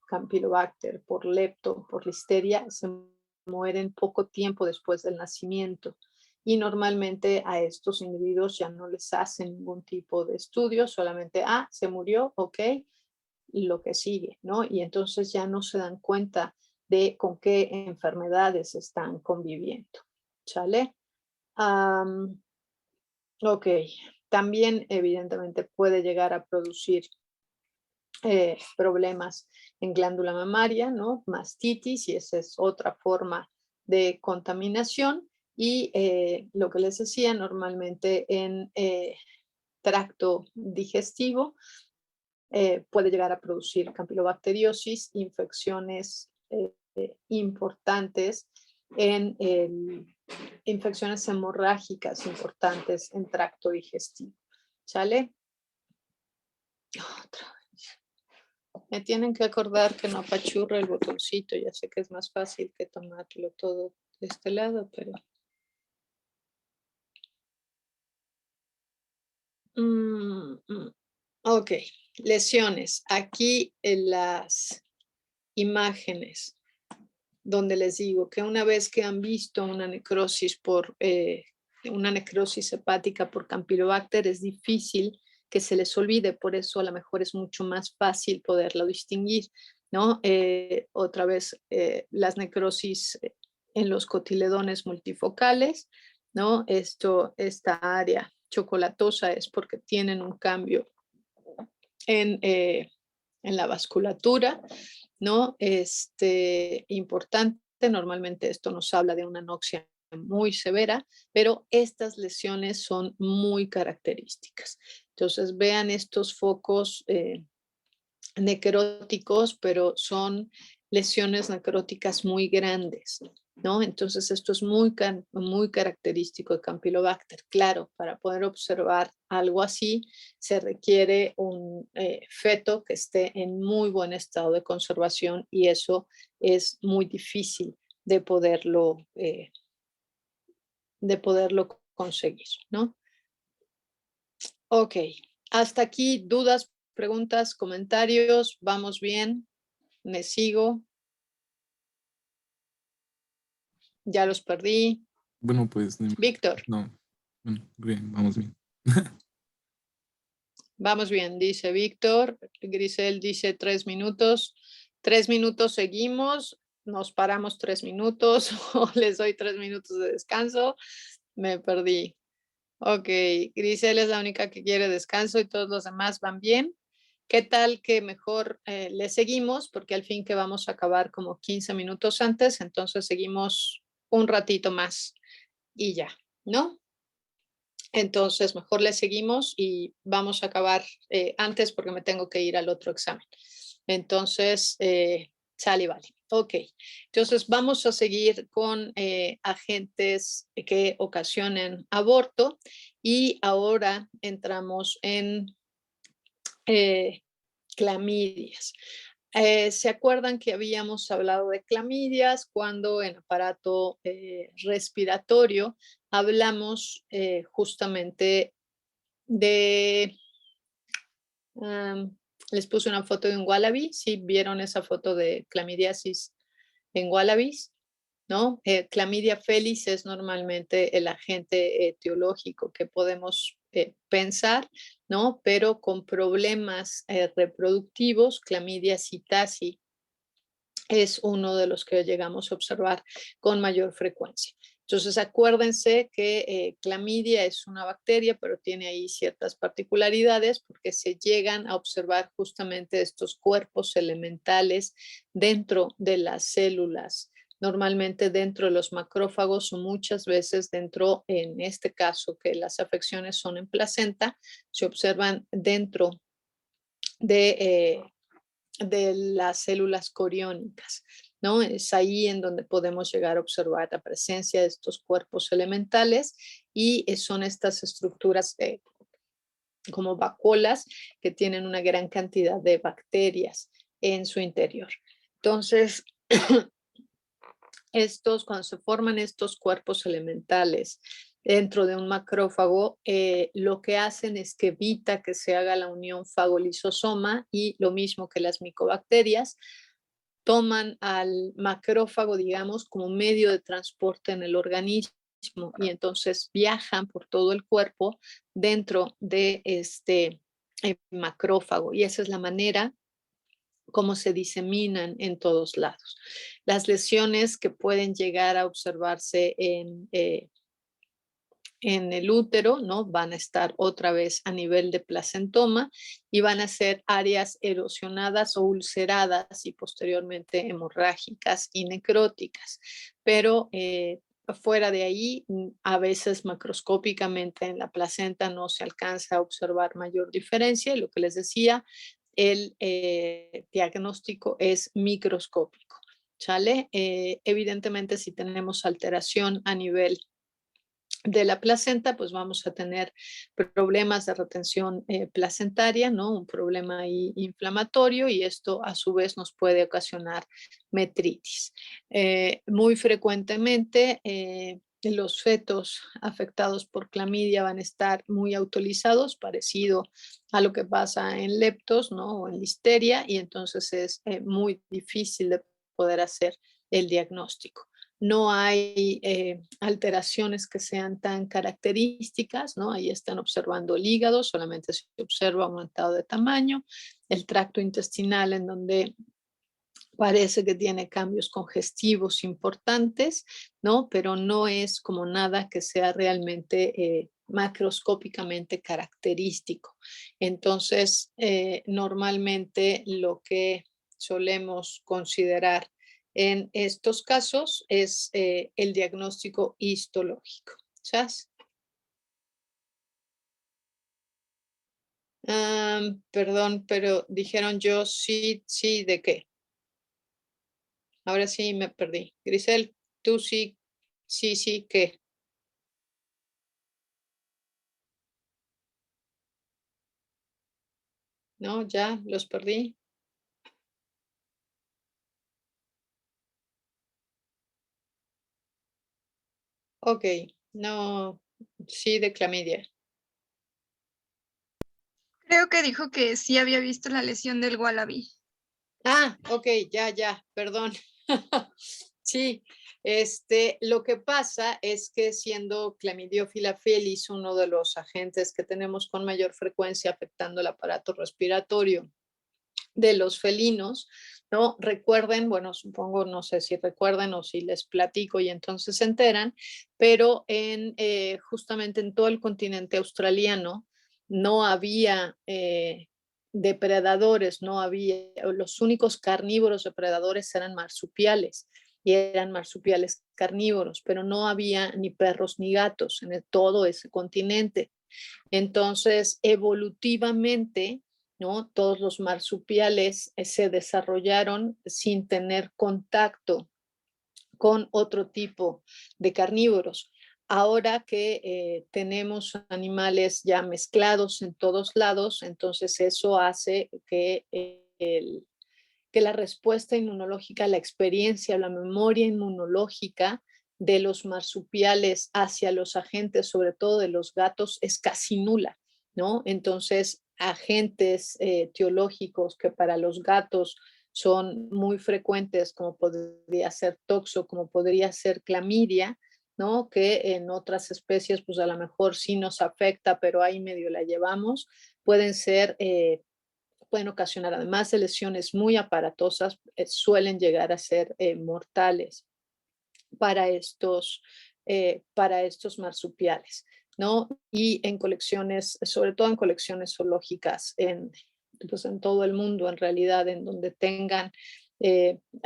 A: Campylobacter, por lepto, por listeria, se mueren poco tiempo después del nacimiento. Y normalmente a estos individuos ya no les hacen ningún tipo de estudio, solamente, se murió, ok, lo que sigue, ¿no? Y entonces ya no se dan cuenta de con qué enfermedades están conviviendo, ¿sale? Ok, también evidentemente puede llegar a producir problemas en glándula mamaria, ¿no? Mastitis, y esa es otra forma de contaminación. Y lo que les decía, normalmente en tracto digestivo puede llegar a producir campylobacteriosis, infecciones importantes en infecciones hemorrágicas importantes en tracto digestivo. ¿Sale? Otra vez. Me tienen que acordar que no apachurre el botoncito. Ya sé que es más fácil que tomarlo todo de este lado, pero... Ok, lesiones. Aquí en las imágenes donde les digo que una vez que han visto una necrosis una necrosis hepática por Campylobacter, es difícil que se les olvide, por eso a lo mejor es mucho más fácil poderlo distinguir, ¿no? Otra vez, las necrosis en los cotiledones multifocales, ¿no? Esta área chocolatosa es porque tienen un cambio en la vasculatura, ¿no? Importante, normalmente esto nos habla de una anoxia muy severa, pero estas lesiones son muy características. Entonces, vean estos focos necróticos, pero son lesiones necróticas muy grandes, ¿no? Entonces esto es muy característico de Campylobacter. Claro, para poder observar algo así se requiere un feto que esté en muy buen estado de conservación y eso es muy difícil de poderlo conseguir, ¿no? Ok, hasta aquí dudas, preguntas, comentarios, vamos bien, me sigo, ya los perdí.
D: Bueno, pues
A: Víctor,
D: no. Bueno, bien, vamos bien.
A: vamos bien, dice Víctor. Grisel dice 3 minutos. 3 minutos seguimos, nos paramos 3 minutos o les doy 3 minutos de descanso. Me perdí. Ok, Grisel es la única que quiere descanso y todos los demás van bien. ¿Qué tal que mejor le seguimos? Porque al fin que vamos a acabar como 15 minutos antes, entonces seguimos un ratito más y ya, ¿no? Entonces, mejor le seguimos y vamos a acabar antes porque me tengo que ir al otro examen. Entonces, sale y vale. Ok, entonces vamos a seguir con agentes que ocasionen aborto y ahora entramos en clamidias. ¿Se acuerdan que habíamos hablado de clamidias cuando en aparato respiratorio hablamos justamente de... les puse una foto de un wallaby, ¿sí vieron esa foto de clamidiasis en wallabies? ¿No? Clamidia felis es normalmente el agente etiológico que podemos pensar, ¿no? Pero con problemas reproductivos, Clamidia psittacea es uno de los que llegamos a observar con mayor frecuencia. Entonces, acuérdense que clamidia es una bacteria, pero tiene ahí ciertas particularidades porque se llegan a observar justamente estos cuerpos elementales dentro de las células, normalmente dentro de los macrófagos o muchas veces dentro, en este caso, que las afecciones son en placenta, se observan dentro de las células coriónicas, ¿no? Es ahí en donde podemos llegar a observar la presencia de estos cuerpos elementales y son estas estructuras como vacuolas que tienen una gran cantidad de bacterias en su interior. Entonces, cuando se forman estos cuerpos elementales dentro de un macrófago, lo que hacen es que evita que se haga la unión fago-lisosoma y lo mismo que las micobacterias, toman al macrófago, digamos, como medio de transporte en el organismo y entonces viajan por todo el cuerpo dentro de este macrófago y esa es la manera como se diseminan en todos lados. Las lesiones que pueden llegar a observarse en el útero, ¿no? Van a estar otra vez a nivel de placentoma y van a ser áreas erosionadas o ulceradas y posteriormente hemorrágicas y necróticas. Pero fuera de ahí, a veces macroscópicamente en la placenta no se alcanza a observar mayor diferencia y lo que les decía, el diagnóstico es microscópico. ¿Sale? Evidentemente, si tenemos alteración a nivel de la placenta, pues vamos a tener problemas de retención placentaria, ¿no? Un problema ahí inflamatorio, y esto a su vez nos puede ocasionar metritis. Muy frecuentemente los fetos afectados por clamidia van a estar muy autorizados, parecido a lo que pasa en leptos, ¿no? O en listeria, y entonces es muy difícil de poder hacer el diagnóstico. No hay alteraciones que sean tan características, ¿no? Ahí están observando el hígado, solamente se observa aumentado de tamaño, el tracto intestinal en donde parece que tiene cambios congestivos importantes, ¿no? Pero no es como nada que sea realmente macroscópicamente característico. Entonces, normalmente lo que solemos considerar en estos casos es el diagnóstico histológico. ¿Sabes? Perdón, pero dijeron yo sí, sí, ¿de qué? Ahora sí me perdí. Grisel, tú sí, sí, sí, ¿qué? No, ya los perdí. Ok, no, sí de clamidia.
C: Creo que dijo que sí había visto la lesión del Wallaby.
A: Ah, ok, ya, perdón. Sí, lo que pasa es que siendo Clamidiófila felis uno de los agentes que tenemos con mayor frecuencia afectando el aparato respiratorio de los felinos, ¿no? Recuerden, bueno, supongo, no sé si recuerden o si les platico y entonces se enteran, pero justamente en todo el continente australiano no había depredadores, no había, los únicos carnívoros depredadores eran marsupiales, y eran marsupiales carnívoros, pero no había ni perros ni gatos en todo ese continente. Entonces, evolutivamente, ¿no? Todos los marsupiales se desarrollaron sin tener contacto con otro tipo de carnívoros. Ahora que tenemos animales ya mezclados en todos lados, entonces eso hace que la respuesta inmunológica, la experiencia, la memoria inmunológica de los marsupiales hacia los agentes, sobre todo de los gatos, es casi nula, ¿no? Entonces, agentes etiológicos que para los gatos son muy frecuentes, como podría ser toxo, como podría ser clamidia, ¿no? Que en otras especies, pues a lo mejor sí nos afecta, pero ahí medio la llevamos, pueden ser pueden ocasionar, además de lesiones muy aparatosas, suelen llegar a ser mortales para estos marsupiales, ¿no? Y en colecciones, sobre todo en colecciones zoológicas, pues en todo el mundo, en realidad, en donde tengan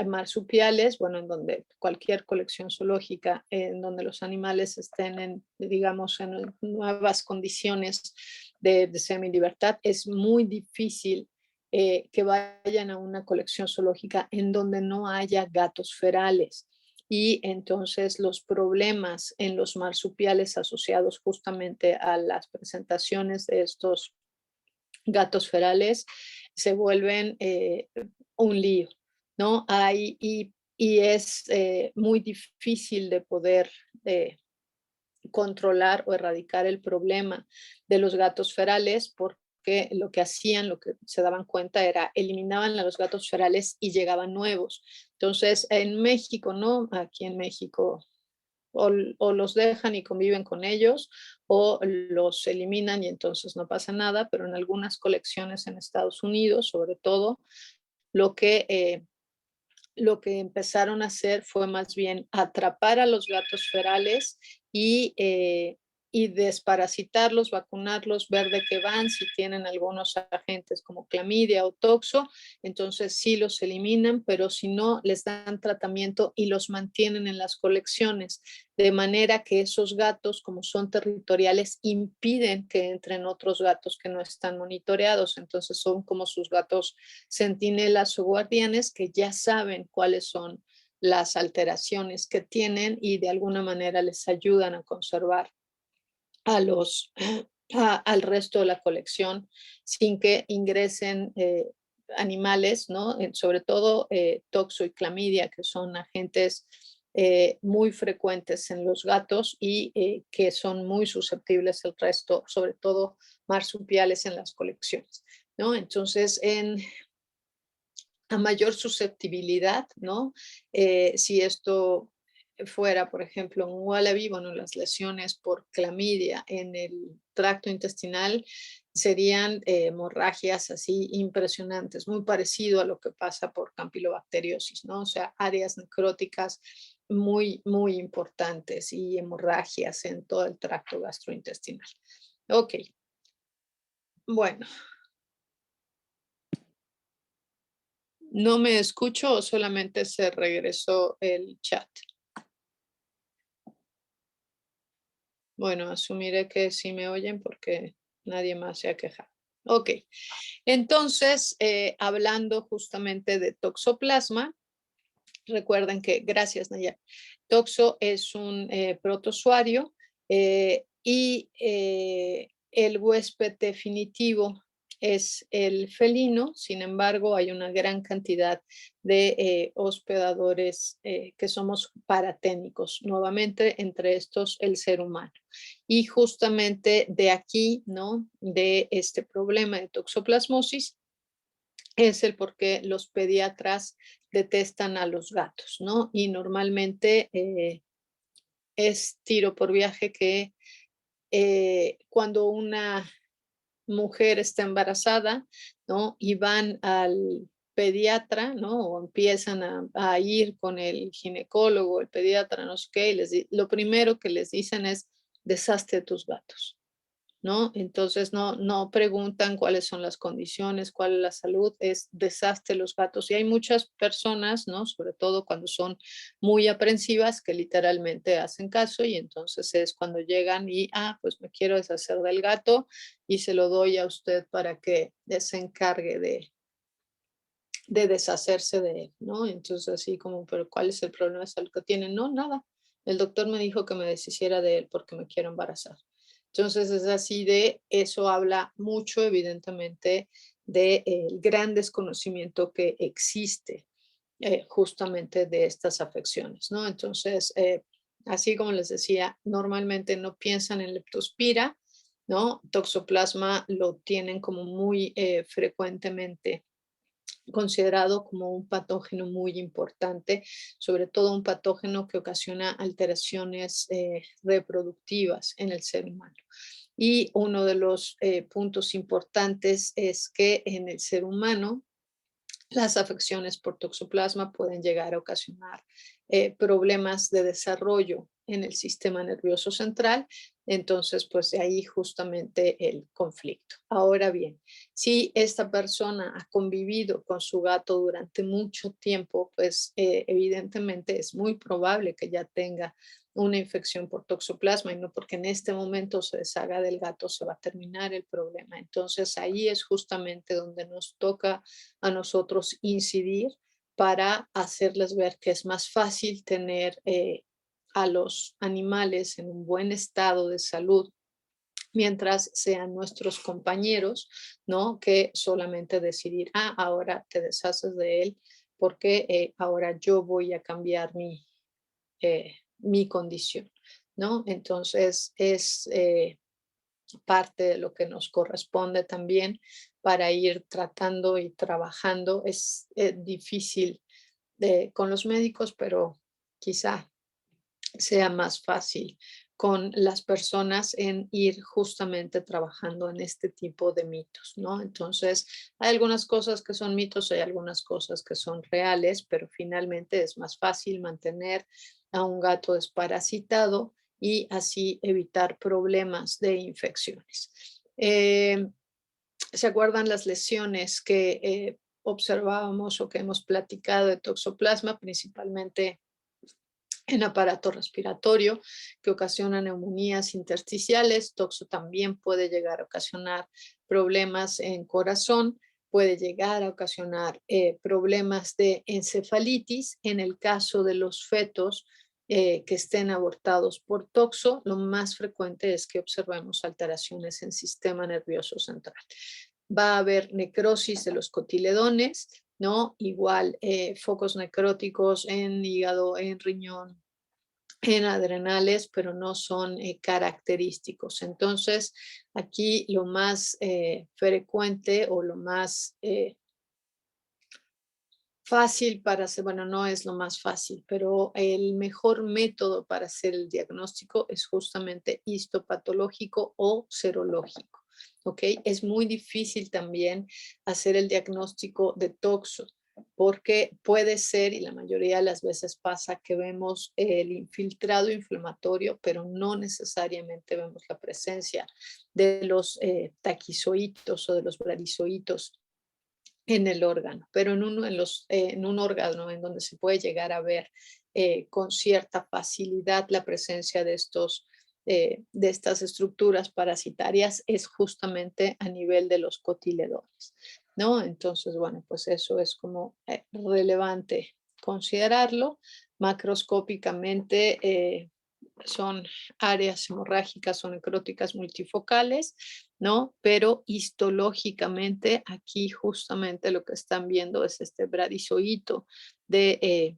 A: marsupiales, bueno, en donde cualquier colección zoológica, en donde los animales estén digamos, en nuevas condiciones de semilibertad, es muy difícil que vayan a una colección zoológica en donde no haya gatos ferales. Y entonces los problemas en los marsupiales asociados justamente a las presentaciones de estos gatos ferales se vuelven un lío, ¿no? Y es muy difícil de poder controlar o erradicar el problema de los gatos ferales, porque lo que hacían, lo que se daban cuenta era eliminaban a los gatos ferales y llegaban nuevos. Entonces, en México, ¿no? Aquí en México o los dejan y conviven con ellos o los eliminan y entonces no pasa nada, pero en algunas colecciones en Estados Unidos, sobre todo, lo que lo que empezaron a hacer fue más bien atrapar a los gatos ferales y desparasitarlos, vacunarlos, ver de qué van, si tienen algunos agentes como clamidia o toxo, entonces sí los eliminan, pero si no, les dan tratamiento y los mantienen en las colecciones, de manera que esos gatos, como son territoriales, impiden que entren otros gatos que no están monitoreados, entonces son como sus gatos centinelas o guardianes que ya saben cuáles son las alteraciones que tienen y de alguna manera les ayudan a conservar al resto de la colección sin que ingresen animales, ¿no? Sobre todo toxo y clamidia, que son agentes muy frecuentes en los gatos y que son muy susceptibles al resto, sobre todo marsupiales en las colecciones, ¿no? Entonces, a mayor susceptibilidad, ¿no? Si esto fuera, por ejemplo, un wallaby, bueno, las lesiones por clamidia en el tracto intestinal serían hemorragias así impresionantes, muy parecido a lo que pasa por campilobacteriosis, ¿no? O sea, áreas necróticas muy, muy importantes y hemorragias en todo el tracto gastrointestinal. Ok, bueno, ¿no me escucho o solamente se regresó el chat? Bueno, asumiré que sí me oyen porque nadie más se ha quejado. Ok, entonces, hablando justamente de toxoplasma, recuerden que, gracias Nayar, toxo es un protozoario y el huésped definitivo es el felino. Sin embargo, hay una gran cantidad de hospedadores que somos paraténicos, nuevamente entre estos el ser humano. Y justamente de aquí, ¿no? De este problema de toxoplasmosis es el por qué los pediatras detestan a los gatos, ¿no? Y normalmente es tiro por viaje que cuando una mujer está embarazada, ¿no? Y van al pediatra, ¿no? O empiezan a ir con el ginecólogo, el pediatra, no sé qué, y lo primero que les dicen es, deshazte de tus gatos, ¿no? Entonces no preguntan cuáles son las condiciones, cuál es la salud, es deshazte los gatos. Y hay muchas personas, ¿no? Sobre todo cuando son muy aprensivas, que literalmente hacen caso y entonces es cuando llegan y, pues me quiero deshacer del gato y se lo doy a usted para que se encargue de deshacerse de él, ¿no? Entonces así como, pero ¿cuál es el problema de salud que tiene? No, nada. El doctor me dijo que me deshiciera de él porque me quiero embarazar. Entonces es así de, eso habla mucho evidentemente del gran desconocimiento que existe justamente de estas afecciones, ¿no? Entonces, así como les decía, normalmente no piensan en leptospira, ¿no? Toxoplasma lo tienen como muy frecuentemente considerado como un patógeno muy importante, sobre todo un patógeno que ocasiona alteraciones reproductivas en el ser humano. Y uno de los puntos importantes es que en el ser humano las afecciones por toxoplasma pueden llegar a ocasionar problemas de desarrollo en el sistema nervioso central. Entonces, pues de ahí justamente el conflicto. Ahora bien, si esta persona ha convivido con su gato durante mucho tiempo, pues evidentemente es muy probable que ya tenga una infección por toxoplasma y no porque en este momento se deshaga del gato se va a terminar el problema. Entonces ahí es justamente donde nos toca a nosotros incidir para hacerles ver que es más fácil tener a los animales en un buen estado de salud mientras sean nuestros compañeros, ¿no? Que solamente decidir, ahora te deshaces de él porque ahora yo voy a cambiar mi condición, ¿no? Entonces es parte de lo que nos corresponde también para ir tratando y trabajando. Es difícil con los médicos, pero quizá sea más fácil con las personas en ir justamente trabajando en este tipo de mitos, ¿no? Entonces, hay algunas cosas que son mitos, hay algunas cosas que son reales, pero finalmente es más fácil mantener a un gato desparasitado y así evitar problemas de infecciones. ¿Se acuerdan las lesiones que observábamos o que hemos platicado de toxoplasma, principalmente en aparato respiratorio, que ocasiona neumonías intersticiales? Toxo también puede llegar a ocasionar problemas en corazón, puede llegar a ocasionar problemas de encefalitis. En el caso de los fetos, que estén abortados por toxo, lo más frecuente es que observemos alteraciones en sistema nervioso central. Va a haber necrosis de los cotiledones, ¿no? Igual focos necróticos en hígado, en riñón, en adrenales, pero no son característicos. Entonces, aquí lo más frecuente o lo más fácil para hacer, bueno, no es lo más fácil, pero el mejor método para hacer el diagnóstico es justamente histopatológico o serológico. ¿Ok? Es muy difícil también hacer el diagnóstico de toxo, porque puede ser, y la mayoría de las veces pasa, que vemos el infiltrado inflamatorio, pero no necesariamente vemos la presencia de los taquizoitos o de los bradizoitos en el órgano, pero en un órgano en donde se puede llegar a ver con cierta facilidad la presencia de estas estructuras parasitarias es justamente a nivel de los cotiledones, ¿no? Entonces, bueno, pues eso es como relevante considerarlo. Macroscópicamente son áreas hemorrágicas o necróticas multifocales, ¿no? Pero histológicamente aquí justamente lo que están viendo es este bradizoito de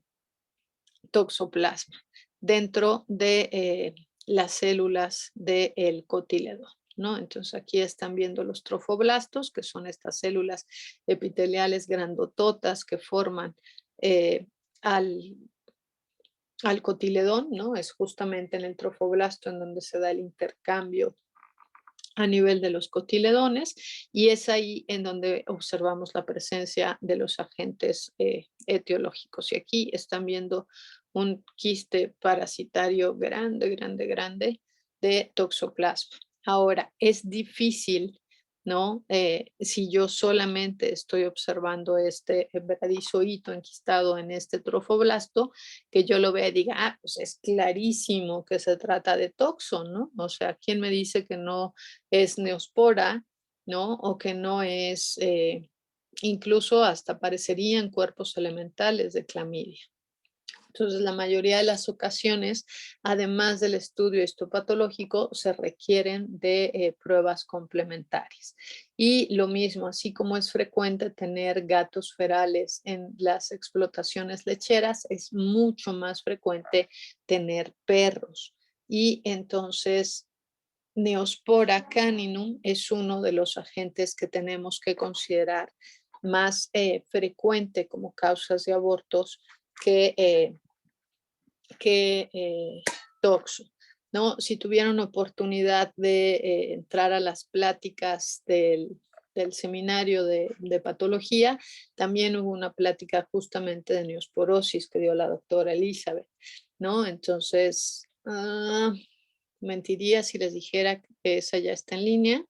A: toxoplasma dentro de las células del cotiledón, ¿no? Entonces aquí están viendo los trofoblastos, que son estas células epiteliales grandototas que forman al al cotiledón, ¿no? Es justamente en el trofoblasto en donde se da el intercambio a nivel de los cotiledones y es ahí en donde observamos la presencia de los agentes etiológicos. Y aquí están viendo un quiste parasitario grande, grande, grande de toxoplasma. Ahora, es difícil, ¿no? Si yo solamente estoy observando este bradizoito enquistado en este trofoblasto, que yo lo vea y diga, ah, pues es clarísimo que se trata de toxo, ¿no? O sea, ¿quién me dice que no es neospora, ¿no? O que no es, incluso hasta parecerían cuerpos elementales de clamidia? Entonces, la mayoría de las ocasiones, además del estudio histopatológico, se requieren de pruebas complementarias. Y lo mismo, así como es frecuente tener gatos ferales en las explotaciones lecheras, es mucho más frecuente tener perros. Y entonces, Neospora caninum es uno de los agentes que tenemos que considerar más frecuente como causas de abortos que, eh, que toxo, ¿no? Si tuvieron oportunidad de entrar a las pláticas del seminario de patología, también hubo una plática justamente de neosporosis que dio la doctora Elizabeth, ¿no? Entonces, mentiría si les dijera que esa ya está en línea,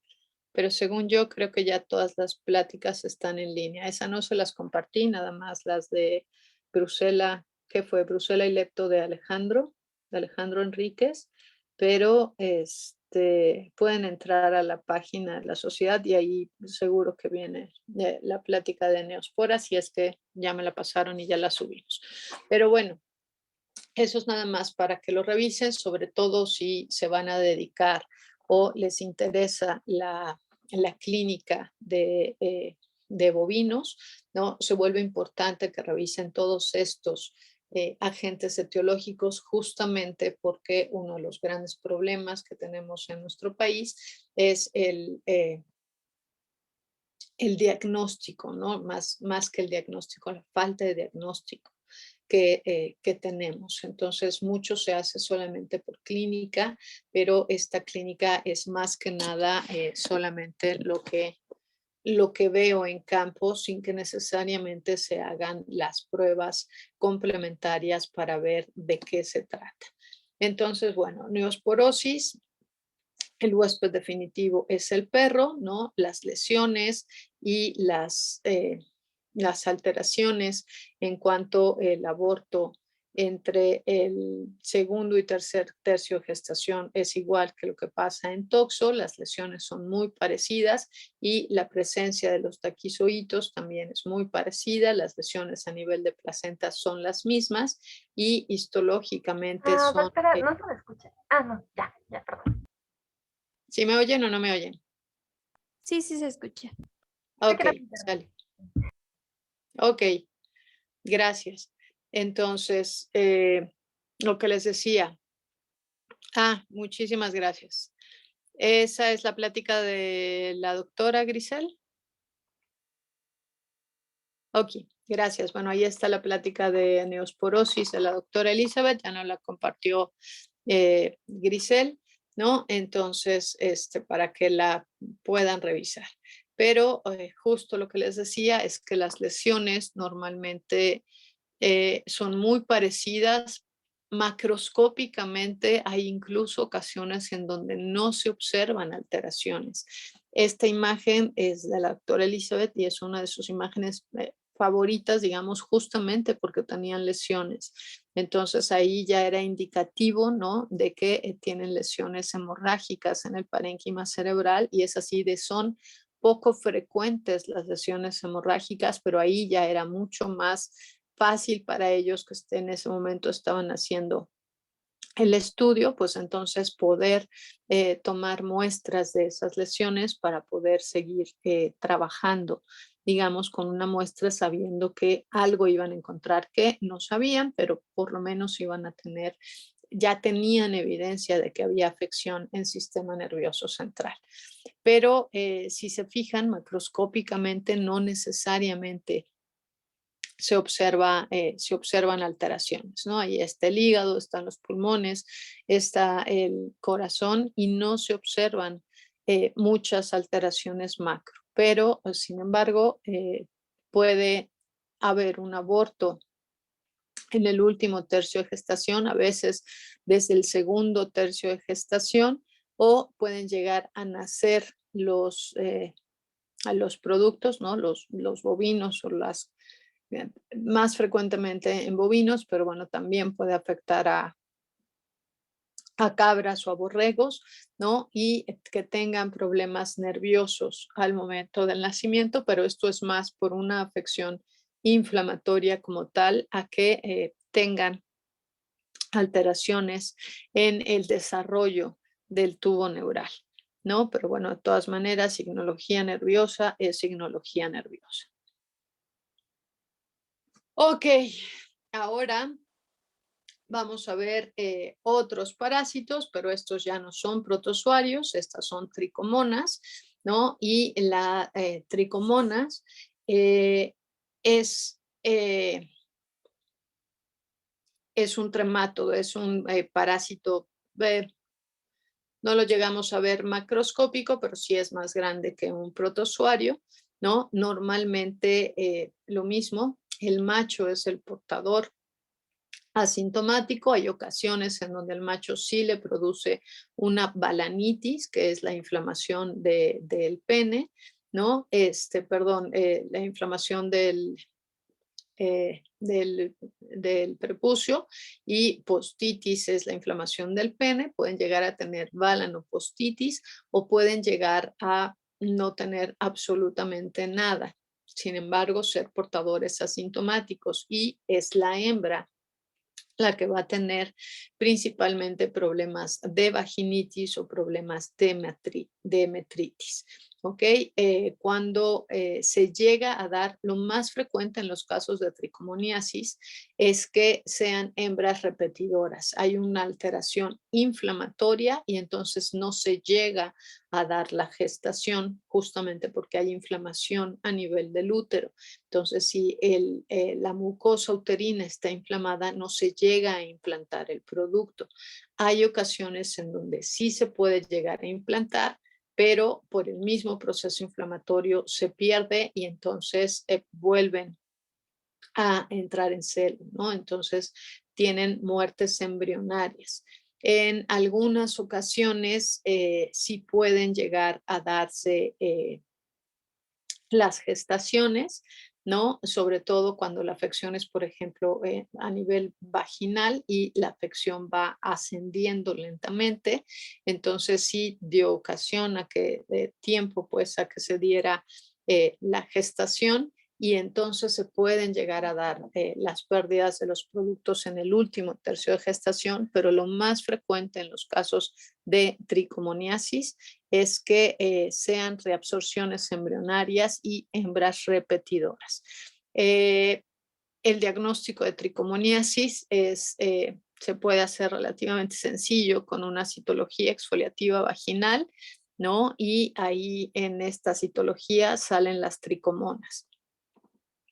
A: pero según yo creo que ya todas las pláticas están en línea. Esa no se las compartí, nada más las de Brucela, que fue Brucela y Lepto de Alejandro Enríquez, pero pueden entrar a la página de la sociedad y ahí seguro que viene la plática de Neosporas, si es que ya me la pasaron y ya la subimos. Pero bueno, eso es nada más para que lo revisen, sobre todo si se van a dedicar o les interesa la clínica de bovinos, ¿no? Se vuelve importante que revisen todos estos agentes etiológicos justamente porque uno de los grandes problemas que tenemos en nuestro país es el diagnóstico, ¿no? Más que el diagnóstico, la falta de diagnóstico que tenemos. Entonces, mucho se hace solamente por clínica, pero esta clínica es más que nada solamente lo que veo en campo sin que necesariamente se hagan las pruebas complementarias para ver de qué se trata. Entonces, bueno, neosporosis, el huésped definitivo es el perro, ¿no? Las lesiones y las alteraciones en cuanto el aborto entre el segundo y tercer tercio de gestación es igual que lo que pasa en toxo, las lesiones son muy parecidas y la presencia de los taquizoitos también es muy parecida, las lesiones a nivel de placenta son las mismas y histológicamente son...
B: Doctora, no se me escucha. No, ya, perdón.
A: ¿Sí me oyen o no me oyen?
E: Sí, sí se escucha.
A: Ok, sale. Ok, gracias. Entonces, lo que les decía. Muchísimas gracias. Esa es la plática de la doctora Grisel. Ok, gracias. Bueno, ahí está la plática de neosporosis de la doctora Elizabeth, ya no la compartió Grisel, ¿no? Entonces, para que la puedan revisar. Pero justo lo que les decía es que las lesiones normalmente son muy parecidas. Macroscópicamente hay incluso ocasiones en donde no se observan alteraciones. Esta imagen es de la doctora Elizabeth y es una de sus imágenes favoritas, digamos, justamente porque tenían lesiones. Entonces ahí ya era indicativo, ¿no? De que tienen lesiones hemorrágicas en el parénquima cerebral y es así de son poco frecuentes las lesiones hemorrágicas, pero ahí ya era mucho más fácil para ellos que en ese momento estaban haciendo el estudio, pues entonces poder tomar muestras de esas lesiones para poder seguir trabajando, digamos, con una muestra sabiendo que algo iban a encontrar que no sabían, pero por lo menos iban a tener, ya tenían evidencia de que había afección en sistema nervioso central. Pero si se fijan macroscópicamente, no necesariamente se observan alteraciones, ¿no? Ahí está el hígado, están los pulmones, está el corazón y no se observan muchas alteraciones macro, pero sin embargo puede haber un aborto en el último tercio de gestación, a veces desde el segundo tercio de gestación, o pueden llegar a nacer a los productos, ¿no? Los bovinos o las más frecuentemente en bovinos, pero bueno, también puede afectar a cabras o a borregos, ¿no? Y que tengan problemas nerviosos al momento del nacimiento, pero esto es más por una afección inflamatoria como tal, a que tengan alteraciones en el desarrollo del tubo neural, ¿no? Pero bueno, de todas maneras, signología nerviosa es signología nerviosa. Ok, ahora vamos a ver otros parásitos, pero estos ya no son protozoarios, estas son tricomonas, ¿no? Y la tricomonas es, es un tremátodo, es un parásito, no lo llegamos a ver macroscópico, pero sí es más grande que un protozoario, ¿no? Normalmente lo mismo, el macho es el portador asintomático. Hay ocasiones en donde el macho sí le produce una balanitis, que es la inflamación del pene, ¿no? La inflamación del prepucio, y postitis es la inflamación del pene. Pueden llegar a tener balanopostitis o pueden llegar a no tener absolutamente nada. Sin embargo, ser portadores asintomáticos, y es la hembra la que va a tener principalmente problemas de vaginitis o problemas de metritis. ¿Ok? Cuando se llega a dar, lo más frecuente en los casos de tricomoniasis es que sean hembras repetidoras. Hay una alteración inflamatoria y entonces no se llega a dar la gestación justamente porque hay inflamación a nivel del útero. Entonces, si la mucosa uterina está inflamada, no se llega a implantar el producto. Hay ocasiones en donde sí se puede llegar a implantar, pero por el mismo proceso inflamatorio se pierde y entonces vuelven a entrar en celo, ¿no? Entonces tienen muertes embrionarias. En algunas ocasiones sí pueden llegar a darse las gestaciones, ¿no? Sobre todo cuando la afección es, por ejemplo, a nivel vaginal y la afección va ascendiendo lentamente. Entonces sí dio ocasión a que tiempo, pues, a que se diera la gestación y entonces se pueden llegar a dar las pérdidas de los productos en el último tercio de gestación, pero lo más frecuente en los casos de tricomoniasis es que sean reabsorciones embrionarias y hembras repetidoras. El diagnóstico de tricomoniasis se puede hacer relativamente sencillo con una citología exfoliativa vaginal, ¿no? Y ahí en esta citología salen las tricomonas.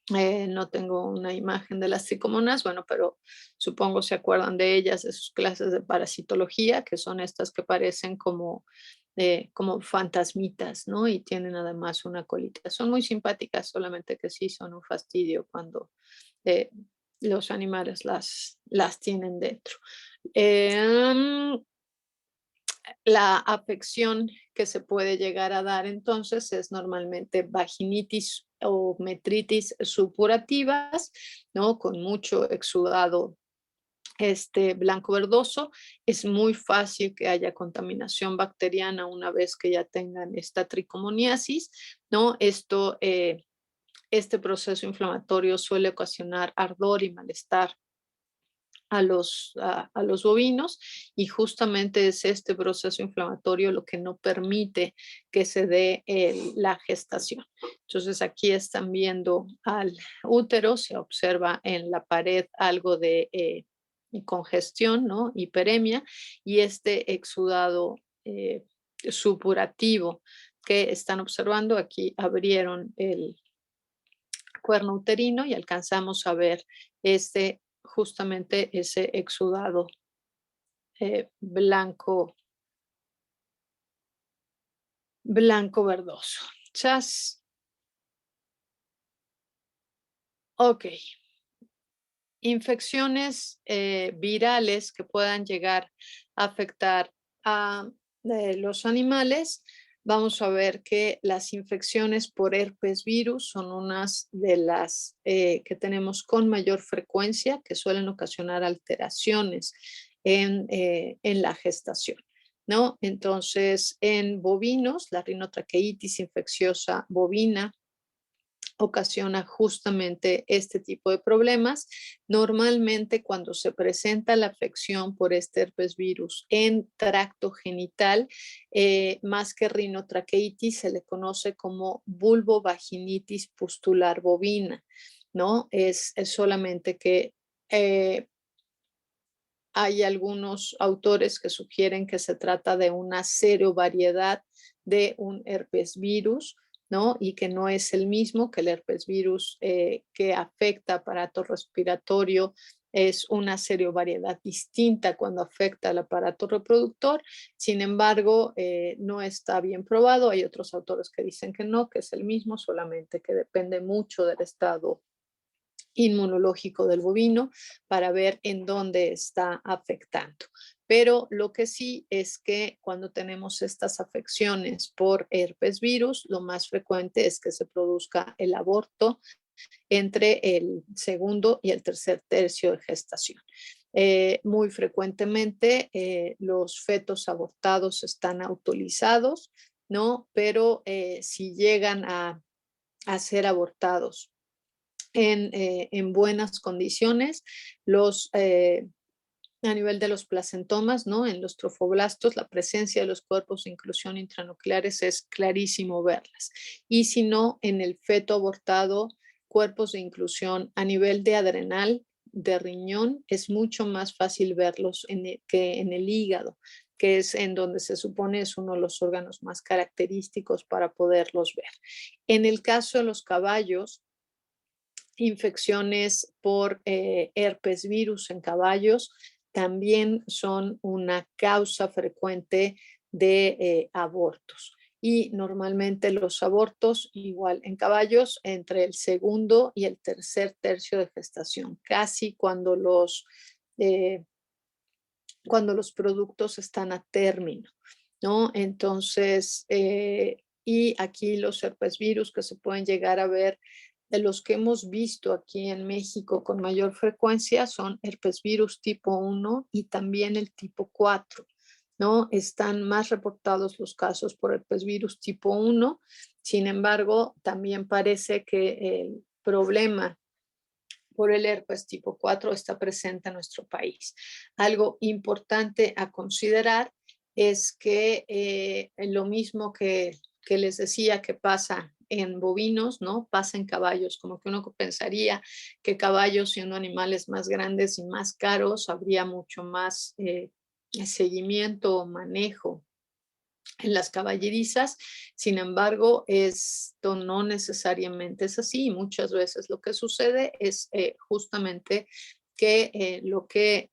A: No tengo una imagen de las tricomonas, bueno, pero supongo se acuerdan de ellas, de sus clases de parasitología, que son estas que parecen como fantasmitas, ¿no? Y tienen además una colita. Son muy simpáticas, solamente que sí son un fastidio cuando eh, los animales las tienen dentro. Em, la afección que se puede llegar a dar entonces es normalmente vaginitis o metritis supurativas, ¿no? Con mucho exudado blanco verdoso. Es muy fácil que haya contaminación bacteriana una vez que ya tengan esta tricomoniasis, ¿no? Este proceso inflamatorio suele ocasionar ardor y malestar a los bovinos y justamente es este proceso inflamatorio lo que no permite que se dé la gestación. Entonces aquí están viendo al útero, se observa en la pared algo de congestión, ¿no? Hiperemia y este exudado supurativo que están observando. Aquí abrieron el cuerno uterino y alcanzamos a ver justamente ese exudado blanco, blanco verdoso. Chas. Ok. Infecciones virales que puedan llegar a afectar a los animales. Vamos a ver que las infecciones por herpes virus son unas de las que tenemos con mayor frecuencia, que suelen ocasionar alteraciones en la gestación, ¿no? Entonces, en bovinos, la rinotraqueitis infecciosa bovina ocasiona justamente este tipo de problemas. Normalmente cuando se presenta la afección por este herpes virus en tracto genital, más que rinotraqueitis, se le conoce como vulvovaginitis pustular bovina, ¿no? Es solamente que eh, hay algunos autores que sugieren que se trata de una serovariedad de un herpes virus, ¿no? Y que no es el mismo, que el herpes virus que afecta aparato respiratorio es una serovariedad distinta cuando afecta al aparato reproductor. Sin embargo, no está bien probado. Hay otros autores que dicen que no, que es el mismo, solamente que depende mucho del estado inmunológico del bovino para ver en dónde está afectando. Pero lo que sí es que cuando tenemos estas afecciones por herpes virus, lo más frecuente es que se produzca el aborto entre el segundo y el tercer tercio de gestación. Muy frecuentemente los fetos abortados están autorizados, ¿no? Pero si llegan a ser abortados en buenas condiciones, a nivel de los placentomas, ¿no? En los trofoblastos, la presencia de los cuerpos de inclusión intranucleares es clarísimo verlas. Y si no, en el feto abortado, cuerpos de inclusión a nivel de adrenal, de riñón, es mucho más fácil verlos que en el hígado, que es en donde se supone es uno de los órganos más característicos para poderlos ver. En el caso de los caballos, infecciones por herpes virus en caballos también son una causa frecuente de abortos. Y normalmente los abortos, igual en caballos, entre el segundo y el tercer tercio de gestación, casi cuando los productos están a término, ¿no? Entonces, y aquí los herpes virus que se pueden llegar a ver de los que hemos visto aquí en México con mayor frecuencia son herpes virus tipo 1 y también el tipo 4, ¿no? Están más reportados los casos por herpes virus tipo 1, sin embargo, también parece que el problema por el herpes tipo 4 está presente en nuestro país. Algo importante a considerar es que lo mismo que les decía que pasa en bovinos, ¿no? Pasa en caballos, como que uno pensaría que caballos, siendo animales más grandes y más caros, habría mucho más seguimiento o manejo en las caballerizas. Sin embargo, esto no necesariamente es así. Muchas veces lo que sucede es justamente que lo que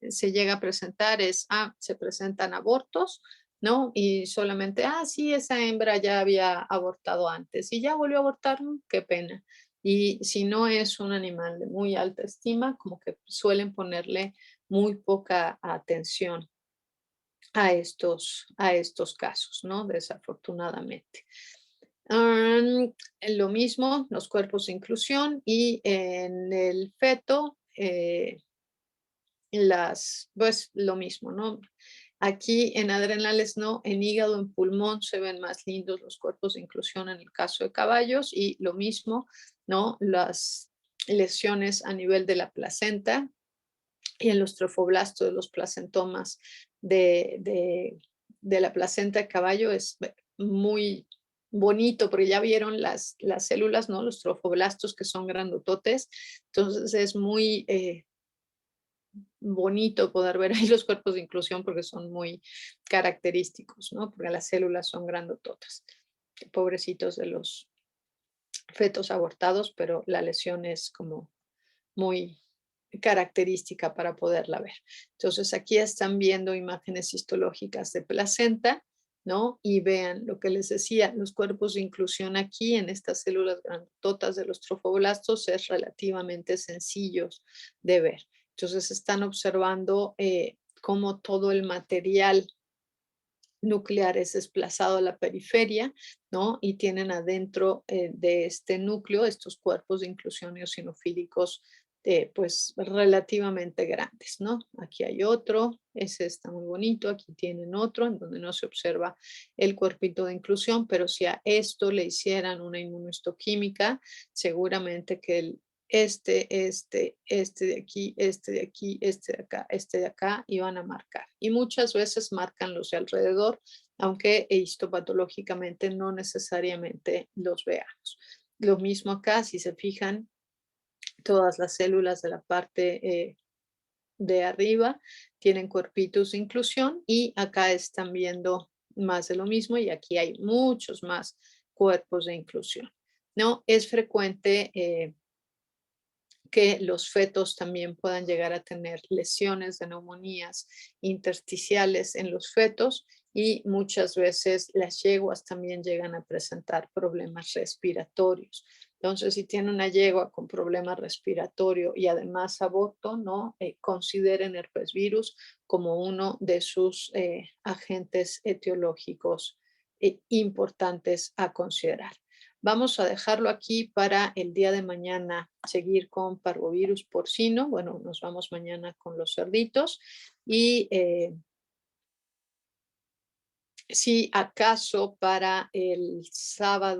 A: se llega a presentar es, se presentan abortos, ¿no? Y solamente, sí, esa hembra ya había abortado antes y ya volvió a abortar, qué pena. Y si no es un animal de muy alta estima, como que suelen ponerle muy poca atención a estos casos, ¿no? Desafortunadamente. Lo mismo, los cuerpos de inclusión y en el feto, pues lo mismo, ¿no? Aquí en adrenales no, en hígado, en pulmón se ven más lindos los cuerpos de inclusión en el caso de caballos y lo mismo, ¿no? Las lesiones a nivel de la placenta y en los trofoblastos de los placentomas de la placenta de caballo es muy bonito, porque ya vieron las células, ¿no? Los trofoblastos que son grandototes, entonces es muy bonito poder ver ahí los cuerpos de inclusión porque son muy característicos, ¿no? Porque las células son grandototas. Pobrecitos de los fetos abortados, pero la lesión es como muy característica para poderla ver. Entonces aquí están viendo imágenes histológicas de placenta, ¿no? Y vean lo que les decía, los cuerpos de inclusión aquí en estas células grandototas de los trofoblastos es relativamente sencillos de ver. Entonces están observando cómo todo el material nuclear es desplazado a la periferia, ¿no? Y tienen adentro de este núcleo estos cuerpos de inclusión eosinofílicos pues relativamente grandes, ¿no? Aquí hay otro, ese está muy bonito, aquí tienen otro en donde no se observa el cuerpito de inclusión, pero si a esto le hicieran una inmunohistoquímica, seguramente que este de aquí, este de aquí, este de acá, iban a marcar. Y muchas veces marcan los de alrededor, aunque histopatológicamente no necesariamente los veamos. Lo mismo acá, si se fijan, todas las células de la parte de arriba tienen cuerpitos de inclusión y acá están viendo más de lo mismo y aquí hay muchos más cuerpos de inclusión. ¿No? Es frecuente que los fetos también puedan llegar a tener lesiones de neumonías intersticiales en los fetos y muchas veces las yeguas también llegan a presentar problemas respiratorios. Entonces, si tiene una yegua con problema respiratorio y además aborto, ¿no? Consideren herpes virus como uno de sus agentes etiológicos importantes a considerar. Vamos a dejarlo aquí para el día de mañana seguir con parvovirus porcino. Bueno, nos vamos mañana con los cerditos y si acaso para el sábado